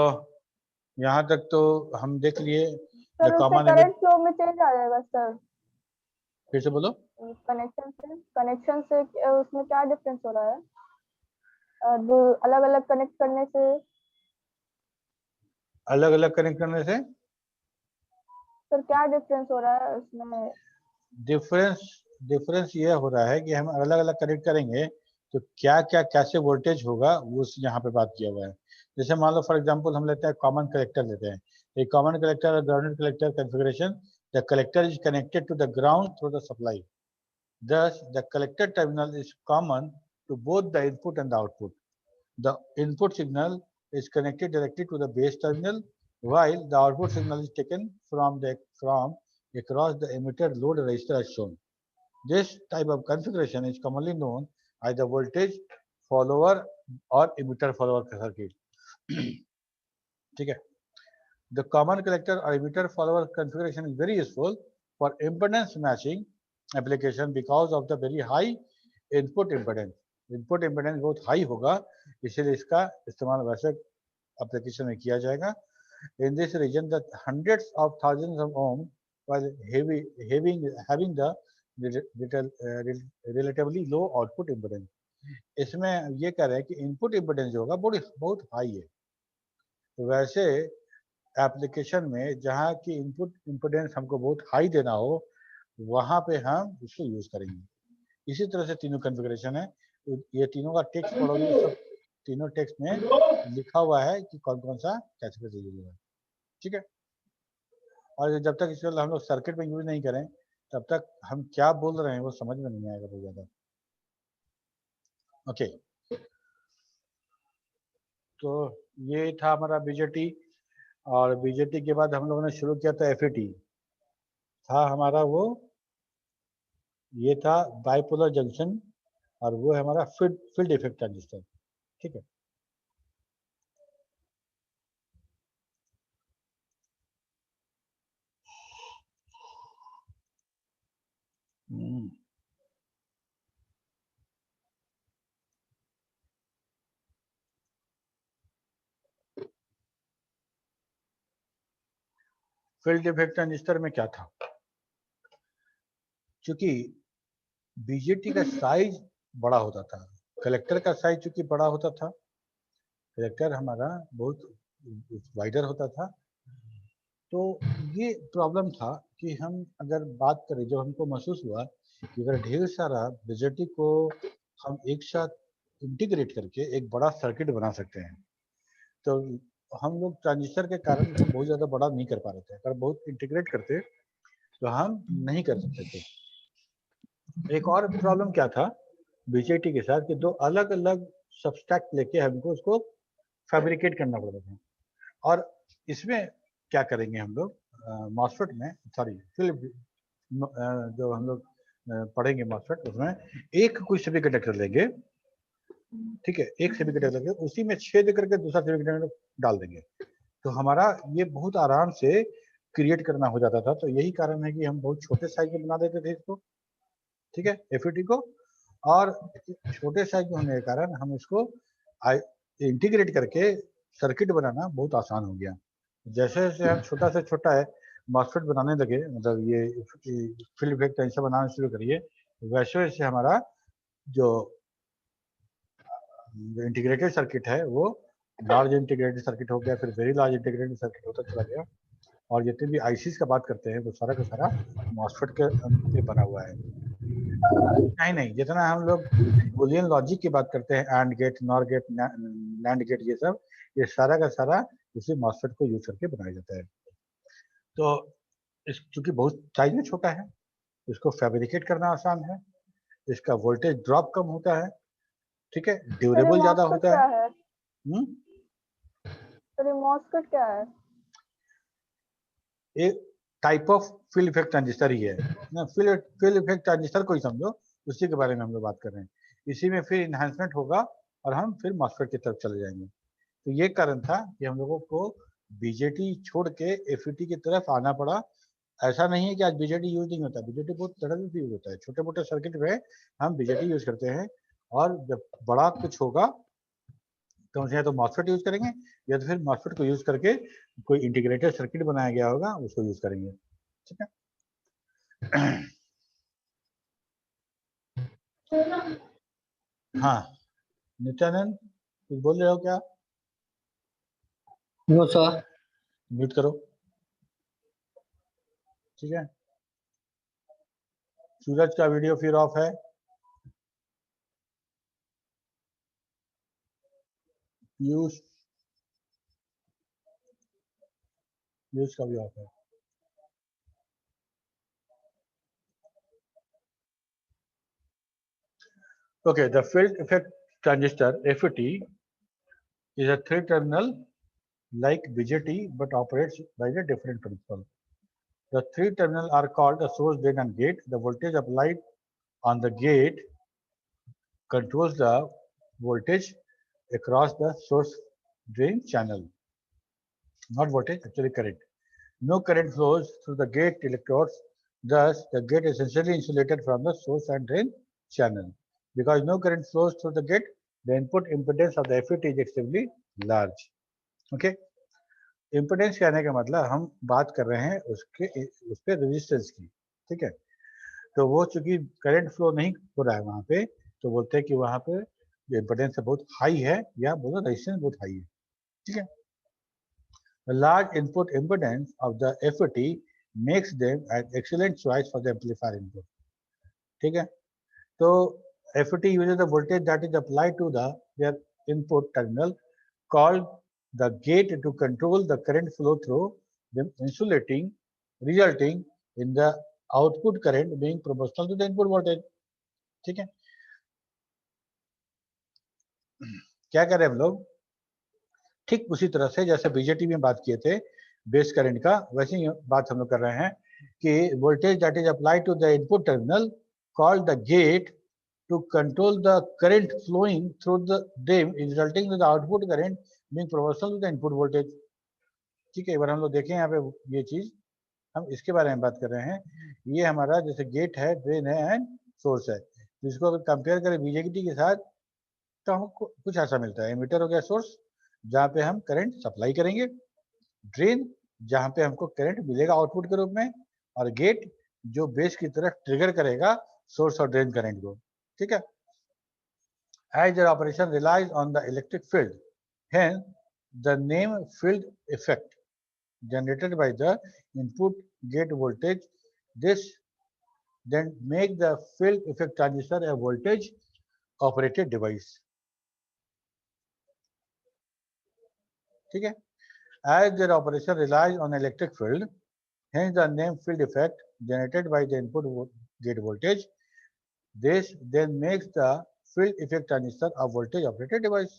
यहाँ तक तो हम देख लिए सर द उससे कॉमन करंट फ्लो में चेंज आ जाएगा सर? फिर से बोलो। कनेक्शन से उसमें क्या डिफरेंस हो रहा है अलग अलग कनेक्ट करने से? अलग अलग कनेक्ट करने से सर क्या डिफरेंस हो रहा है उसमें? डिफरेंस ये हो रहा है कि हम अलग अलग कनेक्ट करेंगे तो क्या क्या कैसे वोल्टेज होगा वो यहाँ पे बात किया हुआ है। जैसे मान लो फॉर एग्जांपल हम लेते हैं कॉमन कलेक्टर लेते हैं, एक कॉमन कलेक्टर और grounded collector configuration. The collector is connected to the ground through the supply, thus the collector terminal is common to both the input and the output. The input signal is connected directly to the base terminal, while the output signal is taken from across the emitter load resistor as shown. This type of configuration is commonly known as the voltage follower or emitter follower circuit. ठीक है, the common collector or emitter follower configuration is very useful for impedance matching application because of the very high input impedance. Input impedance बहुत हाई होगा, इसलिए इसका इस्तेमाल वैसे एप्लीकेशन में किया जाएगा। In this region, the hundreds of thousands of ohm while having the relatively low output impedance. इसमें ये कह रहे हैं कि इनपुट इम्पीडेंस जो होगा बहुत हाई है। तो वैसे एप्लीकेशन में जहाँ की इनपुट इम्पीडेंस हमको बहुत हाई देना हो वहाँ पे हम इसको यूज करेंगे। इसी तरह से तीनों कॉन्फ़िगरेशन है, तो ये तीनों का टेक्स्ट पढ़ोगे, सब तीनों टेक्स्ट में लिखा हुआ है कि कौन कौन सा कैसे यूज होगा। ठीक है, और जब तक इसको हम लोग सर्किट में यूज नहीं करें तब तक हम क्या बोल रहे हैं वो समझ में नहीं आएगा बहुत ज़्यादा। ओके, तो ये था हमारा बीजेटी, और बीजेटी के बाद हम लोगों ने शुरू किया था एफईटी, था हमारा वो, ये था बाइपोलर जंक्शन, और वो है हमारा फील्ड इफेक्ट ट्रांजिस्टर। ठीक है, फील्ड इफेक्ट ट्रांजिस्टर में क्या था, क्योंकि बीजेटी का साइज बड़ा होता था, कलेक्टर का साइज चूंकि बड़ा होता था, कलेक्टर हमारा बहुत वाइडर होता था, तो ये प्रॉब्लम था कि हम अगर बात करें, जो हमको महसूस हुआ कि अगर ढेर सारा बीजेटी को हम एक साथ इंटीग्रेट करके एक बड़ा सर्किट बना सकते हैं, तो हम लोग ट्रांजिस्टर के कारण उसको बहुत ज़्यादा बड़ा नहीं कर पा रहे थे। अगर बहुत इंटीग्रेट करते तो हम नहीं कर सकते थे। एक और प्रॉब्लम क्या था बीजेटी के साथ कि दो अलग अलग सबस्ट्रैक्ट लेके हमको उसको फैब्रिकेट करना पड़ता था। और इसमें क्या करेंगे हम लोग मॉसफेट में, सॉरी फिल्म जो हम लोग पढ़ेंगे मॉसफेट, उसमें एक कोई सेमी कंडक्टर लेंगे, ठीक है, एक सेमी कंडक्टर लेंगे, उसी में छेद करके दूसरा सेमी कंडक्टर डाल देंगे, तो हमारा ये बहुत आराम से क्रिएट करना हो जाता था। तो यही कारण है कि हम बहुत छोटे साइज में बना देते थे इसको, ठीक है, एफईटी को, और छोटे साइज में होने के कारण हम इसको इंटीग्रेट करके सर्किट बनाना बहुत आसान हो गया। जैसे जैसे हम छोटा से छोटा है मॉसफेट बनाने लगे, मतलब ये फील्ड इफेक्ट ऐसा बनाना शुरू करिए, वैसे वैसे हमारा जो इंटीग्रेटेड सर्किट है वो लार्ज इंटीग्रेटेड सर्किट हो गया, फिर वेरी लार्ज इंटीग्रेटेड सर्किट होता चला गया, और जितने भी आईसीज का बात करते हैं वो सारा का सारा मॉसफेट के बना हुआ है। नहीं, जितना हम लोग बुलियन लॉजिक की बात करते हैं, AND gate, NOR gate, NAND gate, ये सब, ये सारा का सारा उसी मॉसफेट को यूज करके बनाया जाता है। तो चूंकि बहुत साइज में छोटा है, इसको फैब्रिकेट करना आसान है, इसका वोल्टेज ड्रॉप कम होता है, ठीक है, सर ड्यूरेबल ज्यादा MOSFET होता क्या है। है? सर MOSFEट क्या है? एक type of field effect transistor ही है ना, फील्ड इफेक्ट ट्रांजिस्टर को ही समझो, उसी के बारे में हम लोग बात कर रहे हैं। इसी में फिर इन्हांसमेंट होगा और हम फिर मॉसफेट की तरफ चले जाएंगे। तो ये कारण था कि हम लोगों को बीजेटी छोड़ के एफईटी की तरफ आना पड़ा। ऐसा नहीं है कि आज बीजेटी यूज नहीं होता, बीजेटी बहुत तरह से यूज होता है, छोटे मोटे सर्किट में हम बीजेटी यूज करते हैं, और जब बड़ा कुछ होगा तो हम या तो मॉसफेट यूज करेंगे या तो फिर मॉसफेट को यूज करके कोई इंटीग्रेटेड सर्किट बनाया गया होगा उसको यूज करेंगे, ठीक है। हाँ नित्यानंद कुछ बोल रहे हो क्या? No sir. म्यूट करो, ठीक है। सूरज का वीडियो फिर ऑफ है। पीयूष का भी ऑफ है। Okay, the field effect transistor FET is a three-terminal like BJT but operates by a different principle. The three terminals are called the source, drain, and gate. The voltage applied on the gate controls the voltage across the source drain channel. Not voltage, actually current. No current flows through the gate electrodes. Thus, the gate is essentially insulated from the source and drain channel. Because no current flows through the gate, the input impedance of the FET is extremely large. Okay? Impedance कहने का मतलब हम बात कर रहे हैं उस पे रेजिस्टेंस की, ठीक है। तो वो चूंकि करंट फ्लो नहीं हो रहा है वहां पे, तो बोलते हैं कि वहां पे जो इम्पिडेंस है बहुत हाई है, या बोलो रेजिस्टेंस बहुत हाई है, ठीक है। The large input impedance of the FET makes them an excellent choice for the amplifier input, ठीक है। तो FET uses the voltage that is applied to their input terminal called the gate to control the current flow through them, resulting in the output current being proportional to the input voltage, ठीक है। क्या करें हम लोग, ठीक उसी तरह से जैसे बीजेटी में बात किए थे बेस करंट का, वैसे ही बात हम लोग कर रहे हैं कि voltage that is applied to the input terminal called the gate to control the current flowing through the DIM is resulting in the output current being proportional to the input voltage, ठीक है। एक बार हम लोग देखें यहाँ पे ये चीज, हम इसके बारे में बात कर रहे हैं। ये हमारा जैसे गेट है, ड्रेन है एंड सोर्स है, तो इसको अगर कंपेयर करें बीजेटी के साथ तो हमको कुछ ऐसा मिलता है। एमीटर हो गया सोर्स, जहाँ पे हम करंट सप्लाई करेंगे, ड्रेन जहाँ पे हमको करंट मिलेगा आउटपुट के रूप में, और गेट जो बेस की तरफ ट्रिगर करेगा सोर्स और ड्रेन करंट को, ठीक है। As their operation relies on the electric field, hence the name field effect generated by the input gate voltage. This then make the field effect transistor a voltage operated device, ठीक है। As their operation relies on electric field, hence the name field effect generated by the input gate voltage. This then makes the field effect transistor a voltage operated device.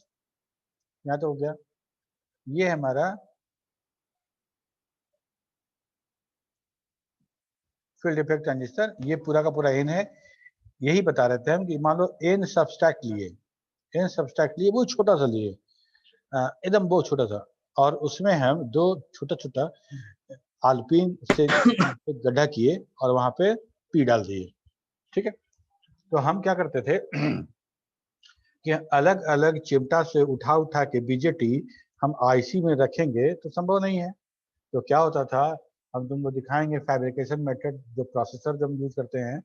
यहाँ तो हो गया। ये हमारा फील्ड इफेक्ट ट्रांजिस्टर, ये पूरा का पूरा एन है। यही बता रहे थे हम कि मान लो एन सबस्ट्रैक्ट लिए, एन सबस्ट्रैक्ट लिए, बहुत छोटा सा लिए, एकदम बहुत छोटा सा, और उसमें हम दो छोटा छोटा आलपीन से एक गड्ढा किए और वहां पे पी डाल दिए, ठीक है। तो हम क्या करते थे कि अलग अलग चिमटा से उठा उठा के बीजेटी हम आईसी में रखेंगे तो संभव नहीं है। तो क्या होता था, हम तुमको दिखाएंगे फैब्रिकेशन मेथड, जो प्रोसेसर जब यूज करते हैं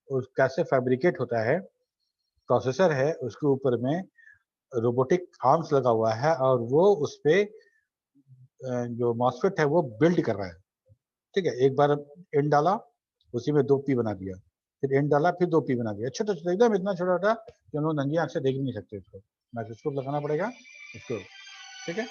उस कैसे फैब्रिकेट होता है। प्रोसेसर है, उसके ऊपर में रोबोटिक आर्म्स लगा हुआ है, और वो उस पे जो मॉसफेट है वो बिल्ड कर रहा है, ठीक है। एक बार एन डाला, उसी में 2 पी बना दिया, फिर एन डाला, फिर 2 पी बना दिया, छोटा छोटा, एकदम इतना छोटा छोटा कि हम लोग नंगी आंख से देख नहीं सकते इसको, माइक्रोस्कोप लगाना पड़ेगा इसको, ठीक है।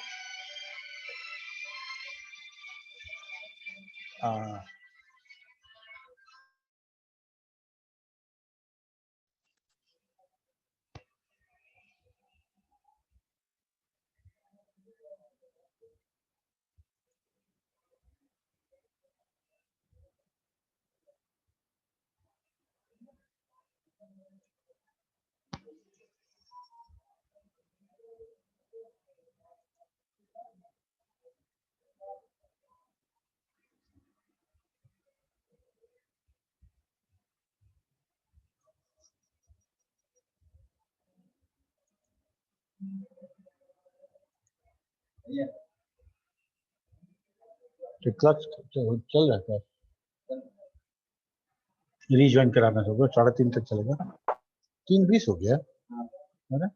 तो क्लच चल रहा है, रीज्वाइन कराना होगा, 3:30 तक चलेगा। 3:20 हो गया है ना,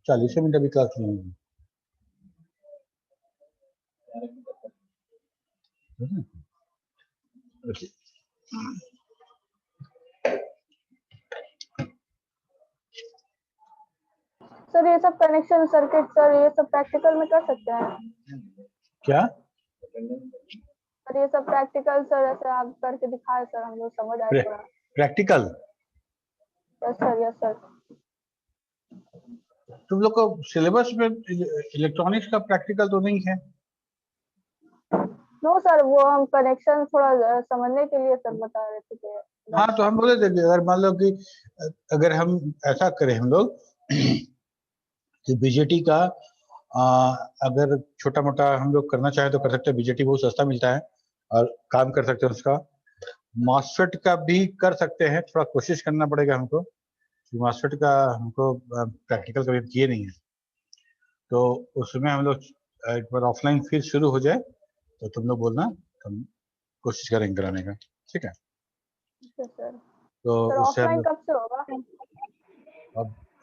40 मिनट अभी क्लास नहीं होगी। Okay. सर ये सब कनेक्शन सर्किट सर ये सब प्रैक्टिकल में कर सकते हैं क्या सर? ये सब प्रैक्टिकल सर ऐसे आप करके दिखाए सर, हम लोग समझ आए थोड़ा। Practical? Yes sir, yes sir. तुम लोग को सिलेबस में इलेक्ट्रॉनिक्स का प्रैक्टिकल तो नहीं है? नो सर, वो हम कनेक्शन थोड़ा समझने के लिए सर बता रहे थे कि हाँ, तो हम बोले थे कि अगर मान लो कि अगर हम ऐसा करें हम लोग कि बीजेटी का अगर छोटा मोटा हम लोग करना चाहें तो कर सकते हैं। बीजेटी बहुत सस्ता मिलता है और काम कर सकते हैं उसका। मॉसफेट का भी कर सकते हैं, थोड़ा कोशिश करना पड़ेगा हमको। मॉसफेट का हमको प्रैक्टिकल कभी किए नहीं है, तो उसमें हम लोग एक बार ऑफलाइन फिर शुरू हो जाए तो तुम लोग बोलना, हम कोशिश करेंगे कराने का, ठीक है? सर तो सर उससे हम ऑफलाइन लोग कब से होगा?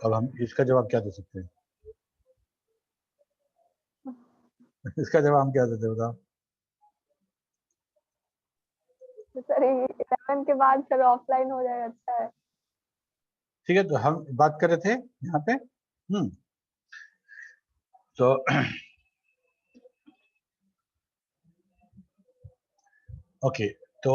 अब हम इसका जवाब क्या दे सकते हैं? इसका जवाब हम क्या देते हैं बताओ? सर 11 के बाद सर ऑफलाइन हो जाए, अच्छा है। ठीक है, तो हम बात कर रहे थे यहाँ पे तो ओके, तो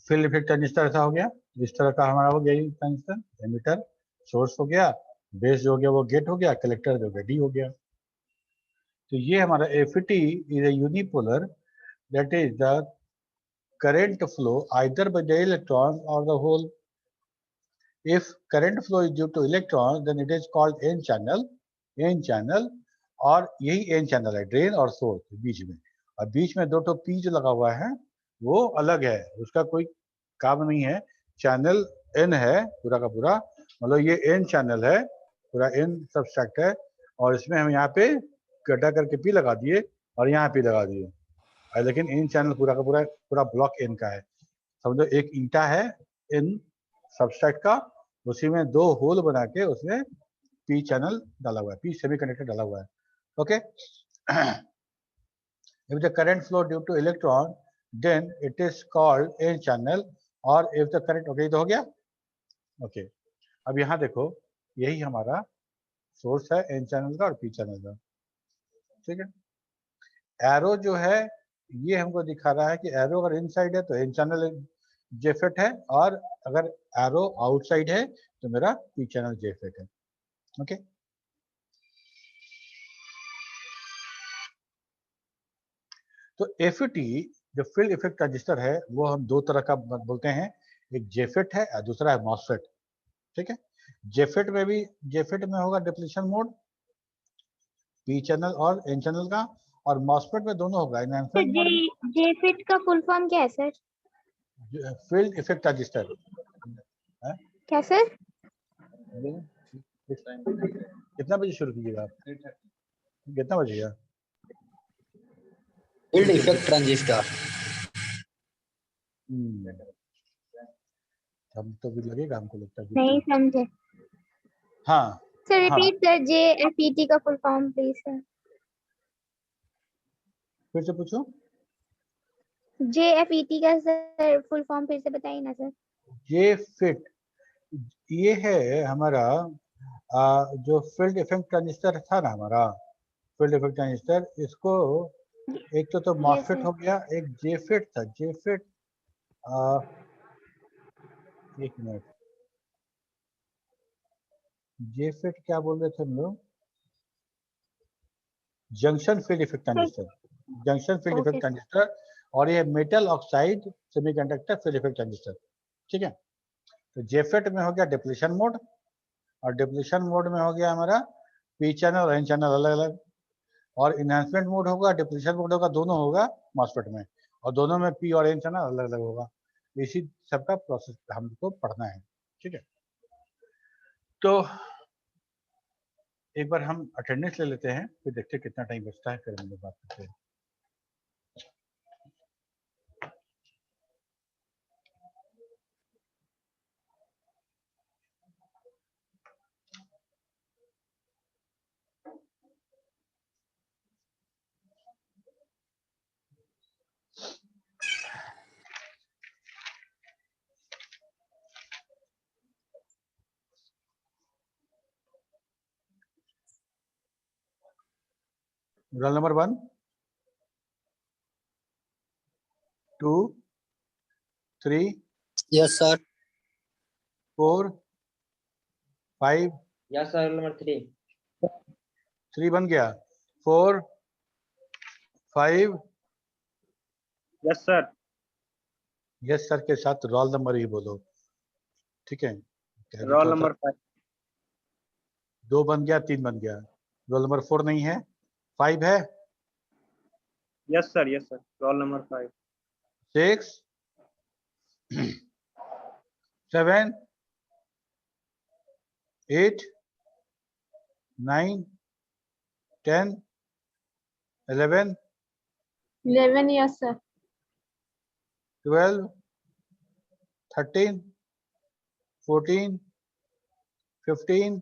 फील्ड इफेक्ट ट्रांजिस्टर ऐसा हो गया, इस तरह का हमारा हो गया ट्रांजिस्टर। एमिटर सोर्स हो गया, बेस जो हो गया वो गेट हो गया, कलेक्टर जो गया डी हो गया। तो ये हमारा FET is a unipolar, that is the current flow either by the electrons or the hole. If current flow is due to electrons, then it is called N channel. N channel, और यही N channel है, ड्रेन और सोर्स बीच में, और बीच में 2 तो P जो लगा हुआ है वो अलग है, उसका कोई काम नहीं है। चैनल N है पूरा का पूरा, मतलब ये N चैनल है, पूरा N सबस्ट्रैक्ट है, और इसमें हम यहाँ पे गड्ढा करके P लगा दिए और यहाँ P लगा दिए, लेकिन इन चैनल पूरा का पूरा ब्लॉक N का है। समझो एक ईंटा है N सबस्ट्रैक्ट का, उसी में 2 होल बना के उसमें P चैनल डाला हुआ है, P सेमीकंडक्टर डाला हुआ है। Okay, if the current flow due to electron, then it is called N channel, और if the current, ओके तो हो गया। ओके, अब यहाँ देखो यही हमारा सोर्स है N चैनल का और P चैनल का, ठीक है? एरो जो है ये हमको दिखा रहा है कि एरो अगर इनसाइड है तो N चैनल जेफेट है, और अगर एरो आउटसाइड है तो मेरा P चैनल जेफेट है। ओके, तो FET जो फील्ड इफेक्ट ट्रांजिस्टर है वो हम 2 तरह का बोलते हैं, एक जेफेट है और दूसरा है मॉसफेट, ठीक है? जेफेट में होगा डिप्लीशन मोड P चैनल और N चैनल का, और मॉसफेट में दोनों होगा, सर एनहांसमेंट मोड। जेफिट का फुल फॉर्म क्या है सर? फील्ड इफेक्ट ट्रांजिस्टर क्या सर? कितना बजे शुरू कीजिएगा आप? कितना बजेगा? Field effect transistor. हम तो भी लगेगा, हमको लगता है नहीं समझे हाँ सर, हाँ, रिपीट सर JFET का फुल फॉर्म प्लीज सर। फिर से पूछो। JFET का सर फुल फॉर्म फिर से बताइए ना सर। ये फिट, ये है हमारा जो फील्ड इफेक्ट ट्रांजिस्टर था ना हमारा, फील्ड इफेक्ट ट्रांजिस्टर, इसको एक तो मॉसफेट sir. हो गया, एक जेफिट था, जेफिट एक मिनट, जेफिट क्या बोल रहे थे हम लोग? Junction field effect transistor, junction field effect transistor, और ये metal oxide semiconductor field effect transistor, ठीक है? तो जेफेट में हो गया डिप्लीशन मोड, और डिप्लीशन मोड में हो गया हमारा P चैनल और N चैनल अलग अलग, और इनहेंसमेंट मोड होगा, डिप्लीशन मोड होगा, दोनों होगा मॉसफेट में, और दोनों में P और N चैनल अलग अलग होगा। इसी सबका प्रोसेस हमको पढ़ना है, ठीक है? तो एक बार हम अटेंडेंस ले लेते हैं, फिर देखते हैं कितना टाइम बचता है, फिर हम लोग बात करते हैं। Roll number 1, 2, 3, Yes, sir. 4, 5, Yes, sir. Roll number 3. 3 बन गया, 4, 5, Yes, sir. यस सर के साथ रोल नंबर ही बोलो, ठीक है। Roll number 5. 2 बन गया, 3 बन गया। रोल नंबर 4 नहीं है, 5 है, Yes, sir. Yes, sir. Roll number 5. 6, 7, 8, 9, 10, 11, 11, yes sir. 12, 13, 14, 15, 15,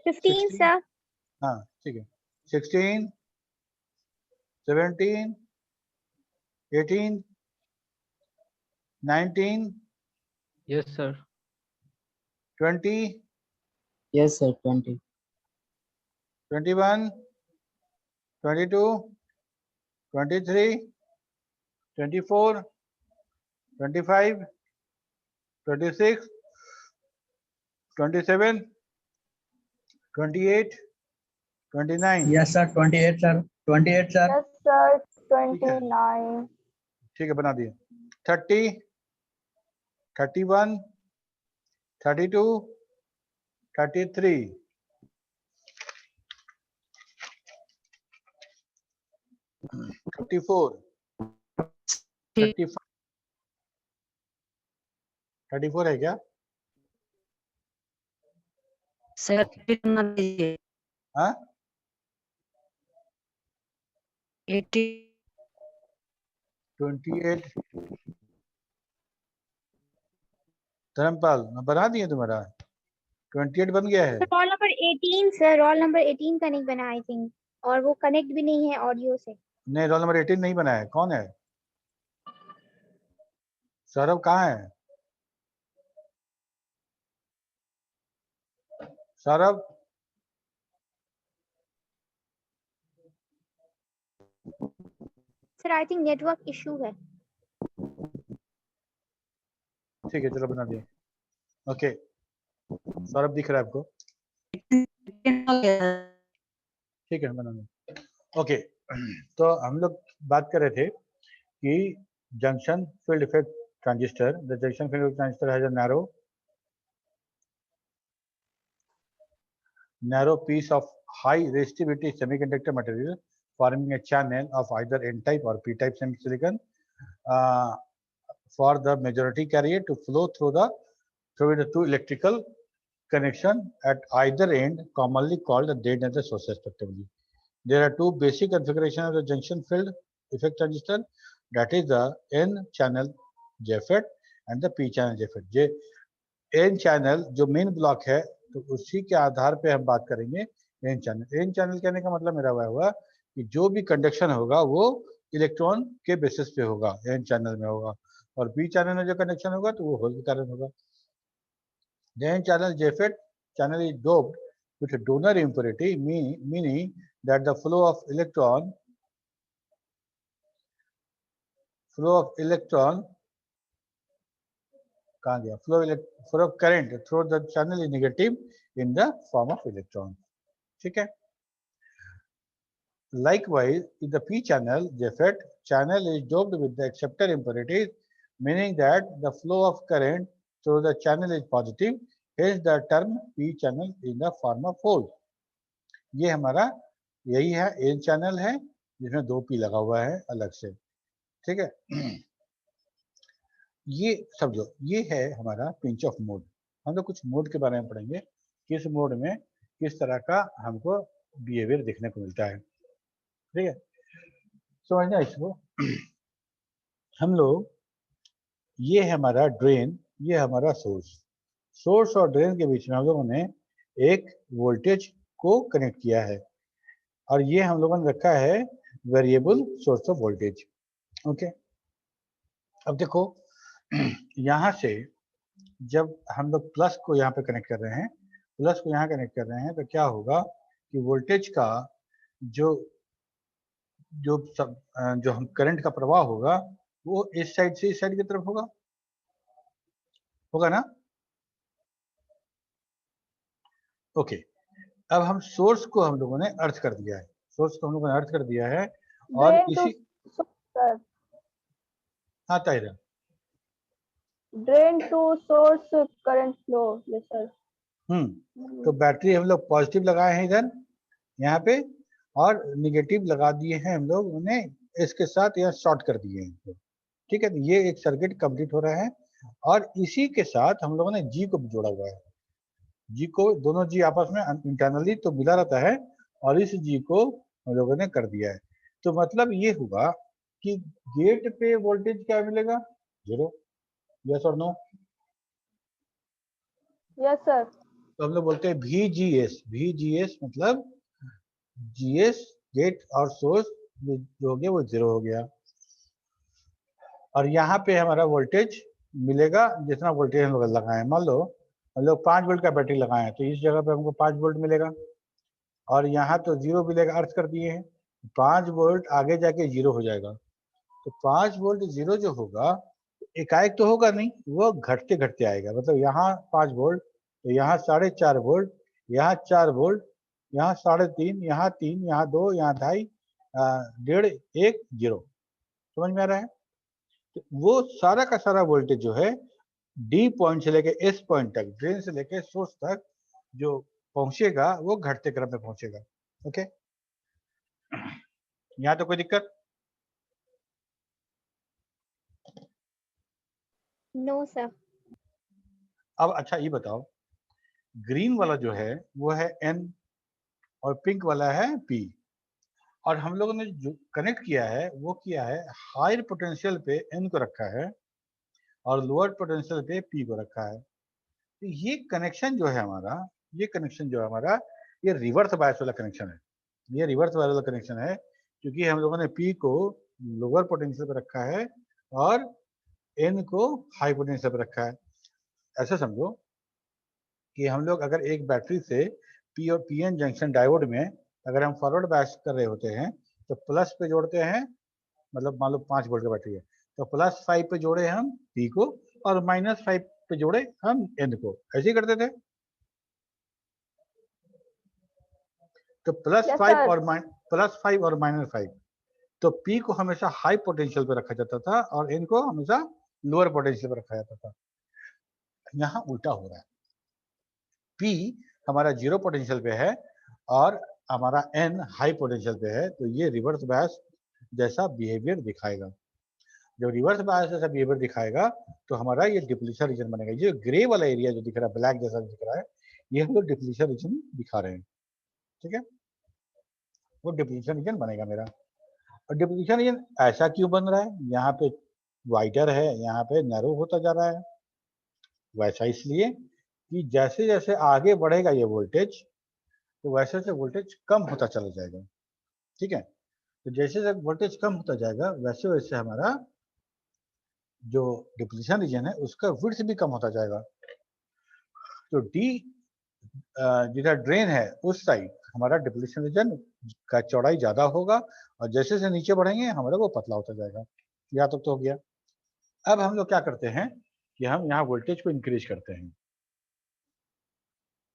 16, sir. हाँ ठीक है, 16, 17, 18, 19, Yes, sir. 20, Yes, sir. 20. 21, 22, 23, 24, 25, 26, 27, 28, 29। Yes, sir. 28, sir. 28, sir. Yes sir, 29. ठीक है, बना दिए। 30, 31, 32, 33, 34, 35, 34 है क्या? सर हाँ 80 28, धर्मपाल बना दिए तुम्हारा 28 बन गया है। Roll number 18 sir, roll number 18 का नहीं बना आई थिंक, और वो कनेक्ट भी नहीं है ऑडियो से। नहीं, रोल नंबर 18 नहीं बना है, कौन है? सौरभ कहाँ है? Saurabh sir I think network issue है। ठीक है, चलो बना दिया। ओके, सौरभ दिख रहा है आपको? ठीक है, बना दिया। ओके, तो हम लोग बात कर रहे थे कि junction field effect transistor, the junction field effect transistor has a narrow piece of high resistivity semiconductor material forming a channel of either N-type or P-type silicon for the majority carrier to flow through the two electrical connection at either end, commonly called the drain and the source respectively. There are two basic configurations of the junction field effect transistor, that is the N-channel JFET and the P-channel JFET. N channel जो मेन ब्लॉक है, तो उसी के आधार पे हम बात करेंगे एन चैनल। एन चैनल कहने का मतलब मेरा हुआ कि जो भी कंडक्शन होगा वो इलेक्ट्रॉन के बेसिस पे होगा, एन चैनल में होगा, और पी चैनल में जो कनेक्शन होगा तो वो होल के कारण होगा। The N channel JFET channel is doped with a donor impurity, meaning that the flow of electron कहाँ गया, flow of current through the channel is negative in the form of electron, ठीक है। Likewise, in the P channel JFET channel is doped with the acceptor impurities, meaning that the flow of current through the channel is positive, hence the term P channel in the form of hole। ये हमारा यही है, एन चैनल है जिसमें 2 P लगा हुआ है अलग से, ठीक है। ये समझो, ये है हमारा पिंच ऑफ मोड। हम लोग कुछ मोड के बारे में पढ़ेंगे, किस मोड में किस तरह का हमको बिहेवियर देखने को मिलता है। ठीक है, समझना इसको। हम लोग, ये है हमारा ड्रेन, ये हमारा सोर्स। सोर्स और ड्रेन के बीच में हम लोगों ने एक वोल्टेज को कनेक्ट किया है और ये हम लोगों ने रखा है variable source of voltage. Okay, अब देखो यहाँ से जब हम लोग प्लस को यहाँ पे कनेक्ट कर रहे हैं, प्लस को यहाँ कनेक्ट कर रहे हैं, तो क्या होगा कि वोल्टेज का जो जो सब जो हम करंट का प्रवाह होगा वो इस साइड से इस साइड की तरफ होगा ना। ओके, अब हम सोर्स को हम लोगों ने अर्थ कर दिया है, सोर्स को हम लोगों ने अर्थ कर दिया है और ड्रेन टू इसी सर, हाँ Tahira, drain to source current flow. Yes sir. तो बैटरी हम लोग पॉजिटिव लगाए हैं इधर यहाँ पे और निगेटिव लगा दिए हैं हम लोग उन्हें इसके साथ यहाँ शॉर्ट कर दिए हैं। ठीक है, तो ये एक सर्किट कंप्लीट हो रहा है और इसी के साथ हम लोगों ने जी को भी जोड़ा हुआ है। जी को, दोनों जी आपस में इंटरनली तो मिला रहता है और इस जी को हम लोगों ने कर दिया है। तो मतलब ये हुआ कि गेट पे वोल्टेज क्या मिलेगा, 0। यस और नो? Yes sir. तो हम लोग बोलते हैं VGS। VGS मतलब GS गेट और सोर्स जो हो गया वो 0 हो गया और यहाँ पे हमारा वोल्टेज मिलेगा जितना वोल्टेज हम लोग लगाए। मान लो हम लोग 5 वोल्ट का बैटरी लगाए हैं तो इस जगह पे हमको 5 वोल्ट मिलेगा और यहाँ तो 0 मिलेगा, अर्थ कर दिए हैं। 5 वोल्ट आगे जाके 0 हो जाएगा, तो 5 वोल्ट 0 जो होगा एकाएक तो होगा नहीं, वो घटते घटते आएगा। मतलब यहाँ 5 वोल्ट तो यहाँ 4.5 वोल्ट, यहाँ 4 वोल्ट, यहाँ 3.5, यहाँ 3, यहाँ 2, यहाँ 2.5, 1.5, 1, 0। समझ में आ रहा है? तो वो सारा का सारा वोल्टेज जो है डी पॉइंट से लेके एस पॉइंट तक, ड्रेन से लेके सोर्स तक जो पहुंचेगा वो घटते क्रम में पहुंचेगा। ओके, यहाँ तो कोई दिक्कत? No sir. अब अच्छा ये बताओ, ग्रीन वाला जो है वो है एन और पिंक वाला है पी और हम लोगों ने जो कनेक्ट किया है वो किया है हायर पोटेंशियल पे एन को रखा है और लोअर पोटेंशियल पे पी को रखा है। तो ये कनेक्शन जो है हमारा, ये कनेक्शन जो है हमारा, ये रिवर्स बायस वाला कनेक्शन है। ये रिवर्स बायस वाला कनेक्शन है क्योंकि हम लोगों ने पी को लोअर पोटेंशियल पे रखा है और एन को हाई पोटेंशियल पे रखा है। ऐसा समझो कि हम लोग अगर एक बैटरी से पी और पीएन जंक्शन डायोड में अगर हम फॉरवर्ड बायस कर रहे होते हैं तो प्लस पे जोड़ते हैं, मतलब मान लो 5 वोल्ट का बैटरी है तो +5 पे जोड़े हम पी को और -5 पे जोड़े हम एन को, ऐसे ही करते थे। तो +5 और -5 तो पी को हमेशा हाई पोटेंशियल पे रखा जाता था और एन को हमेशा लोअर पोटेंशियल पे रखा जाता था। यहाँ उल्टा हो रहा है, पी हमारा 0 पोटेंशियल पे है और हमारा एन हाई पोटेंशियल पे है, तो ये रिवर्स बायस जैसा बिहेवियर दिखाएगा। जब रिवर्स बायस जैसा बिहेवियर दिखाएगा तो हमारा ये डिप्लीशन रीजन बनेगा। ये ग्रे वाला एरिया जो दिख रहा है, ब्लैक जैसा दिख रहा है, ये हम लोग डिप्लीशन रीजन दिखा रहे हैं। ठीक है, वो डिप्लीशन रीजन बनेगा मेरा। और डिप्लीशन रीजन ऐसा क्यों बन रहा है, यहाँ पे वाइडर है, यहाँ पे नैरो होता जा रहा है। वैसा इसलिए कि जैसे जैसे आगे बढ़ेगा ये वोल्टेज तो वैसे वैसे वोल्टेज कम होता चला जाएगा। ठीक है, तो जैसे जैसे वोल्टेज कम होता जाएगा वैसे वैसे हमारा जो डिप्लीशन रीजन है उसका विड्थ भी कम होता जाएगा। तो डी जिधर ड्रेन है उस साइड हमारा डिप्लीशन रीजन का चौड़ाई ज्यादा होगा और जैसे जैसे नीचे बढ़ेंगे हमारा वो पतला होता जाएगा। यहाँ तक तो हो गया। अब हम लोग क्या करते हैं कि हम यहाँ वोल्टेज को इंक्रीज करते हैं।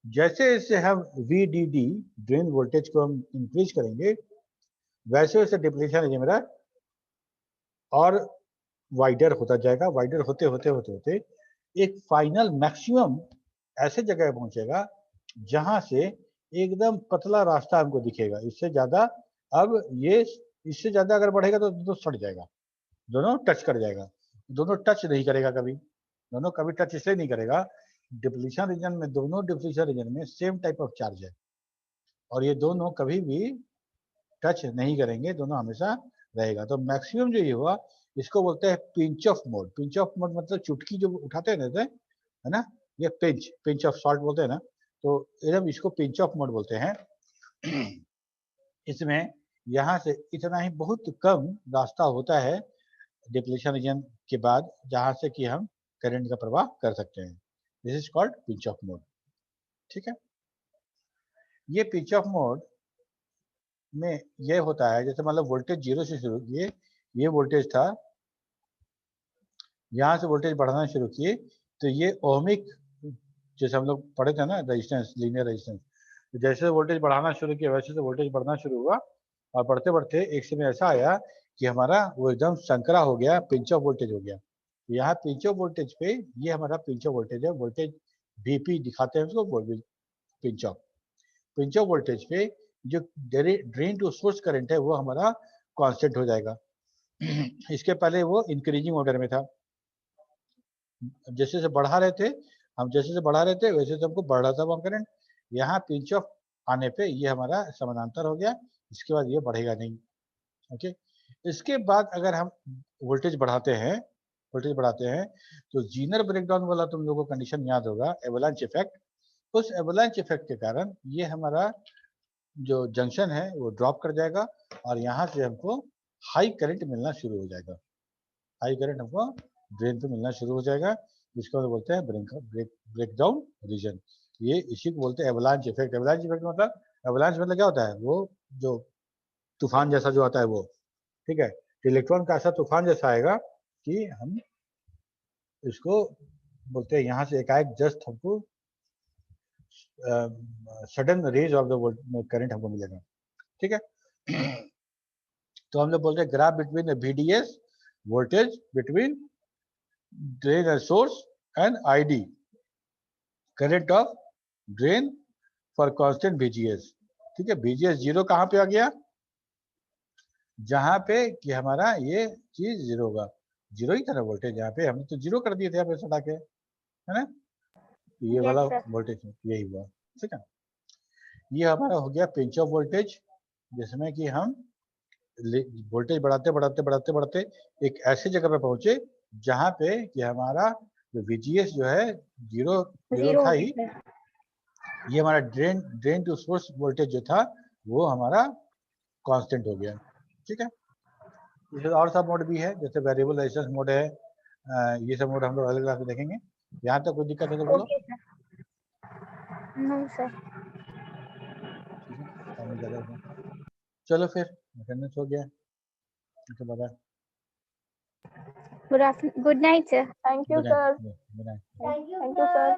जैसे जैसे हम VDD ड्रेन वोल्टेज को हम इंक्रीज करेंगे वैसे वैसे डिप्लीशन रीजन मेरा और वाइडर होता जाएगा। वाइडर होते होते होते होते एक फाइनल मैक्सिमम ऐसे जगह पहुंचेगा जहां से एकदम पतला रास्ता हमको दिखेगा। इससे ज्यादा, अब ये इससे ज्यादा अगर बढ़ेगा तो दोनों सट जाएगा, दोनों टच कर जाएगा। दोनों टच नहीं करेगा कभी, दोनों कभी टच इसलिए नहीं करेगा, डिप्लीशन रीजन में, दोनों डिप्लीशन रीजन में सेम टाइप ऑफ चार्ज है। और ये दोनों कभी भी टच नहीं करेंगे, दोनों हमेशा रहेगा। तो मैक्सिमम जो ये हुआ इसको बोलते हैं pinch of mode. Pinch of mode मतलब चुटकी जो उठाते हैं ना, है ना, ये पिंच ऑफ सॉल्ट बोलते हैं ना, तो एकदम इसको पिंच ऑफ मोड बोलते हैं। इसमें यहाँ से इतना ही बहुत कम रास्ता होता है डिप्लीशन रीजन के बाद जहाँ से कि हम करंट का प्रवाह कर सकते हैं। This is called pinch of mode. ठीक है, ये पिंच ऑफ मोड में ये होता है जैसे मतलब वोल्टेज जीरो से शुरू किए, ये वोल्टेज था, यहाँ से वोल्टेज बढ़ाना शुरू किए तो ये ओहमिक, जैसे हम लोग पढ़े थे ना रेजिस्टेंस, लीनियर रेजिस्टेंस, जैसे वोल्टेज बढ़ाना शुरू किया वैसे से वोल्टेज बढ़ना शुरू हुआ और बढ़ते बढ़ते एक समय ऐसा आया कि हमारा वो एकदम संकरा हो गया, पिंच ऑफ वोल्टेज हो गया। यहाँ पिंच ऑफ वोल्टेज पे ये हमारा पिंच ऑफ वोल्टेज है, वोल्टेज VP दिखाते हैं उसको, पिंच ऑफ वोल्टेज पे जो ड्रेन टू सोर्स करंट है वो हमारा कांस्टेंट हो जाएगा। इसके पहले वो इंक्रीजिंग ऑर्डर में था, जैसे जैसे बढ़ा रहे थे हम, जैसे जैसे बढ़ा रहे थे वैसे हमको बढ़ रहा था वो करंट। यहाँ पिंच ऑफ आने पे ये हमारा समानांतर हो गया, इसके बाद ये बढ़ेगा नहीं। ओके, इसके बाद अगर हम वोल्टेज बढ़ाते हैं तो जीनर ब्रेकडाउन वाला तुम लोगों को कंडीशन याद होगा, एवलांच इफेक्ट। उस एवलांच इफेक्ट के कारण ये हमारा जो जंक्शन है वो ड्रॉप कर जाएगा और यहाँ से हमको हाई करंट मिलना शुरू हो जाएगा, हाई करंट हमको ड्रेन पे मिलना शुरू हो जाएगा, जिसको बोलते हैं ब्रेकडाउन रीजन। ये इसी को बोलते हैं एवलांच इफेक्ट। एवलांच इफेक्ट मतलब, एवलांच मतलब क्या होता है, वो जो तूफान जैसा जो आता है वो, ठीक है, इलेक्ट्रॉन का ऐसा तूफान जैसा आएगा कि हम इसको बोलते हैं यहाँ से एकाएक जस्ट हमको sudden raise of the current हमको मिलेगा। ठीक है, तो हम लोग बोलते हैं graph between VDS, voltage between drain and source, and ID, current of drain for constant VGS। ठीक है, VGS जीरो कहाँ पे आ गया, जहाँ पे कि हमारा ये चीज जीरो होगा, जीरो ही था ना वोल्टेज, यहाँ पे हमने तो जीरो कर दिए थे यहाँ पे सटा के, है ना, ये Yes, वाला sir. वोल्टेज यही हुआ। ठीक है, ये हमारा हो गया पिंच ऑफ वोल्टेज, जिसमें कि हम वोल्टेज बढ़ाते बढ़ाते बढ़ाते बढ़ाते एक ऐसी जगह पे पहुंचे जहाँ पे कि हमारा जो VGS जो है जीरो Zero था हो ही, गया, sir. ये हमारा ड्रेन टू सोर्स वोल्टेज जो था वो हमारा कांस्टेंट हो गया। ठीक है, इसमें और सब मोड भी है, जैसे वेरिएबल रेजिस्टेंस मोड है, ये सब मोड हम लोग अलग क्लास में देखेंगे। यहाँ तक कोई दिक्कत है तो बोलो। Okay, sir. No, sir. ठीक है, टाइम ज़्यादा हो गया, चलो फिर अटेंडेंस हो गया, ठीक है, bye. Good night, sir. Thank you, sir. Good night. Thank you, sir.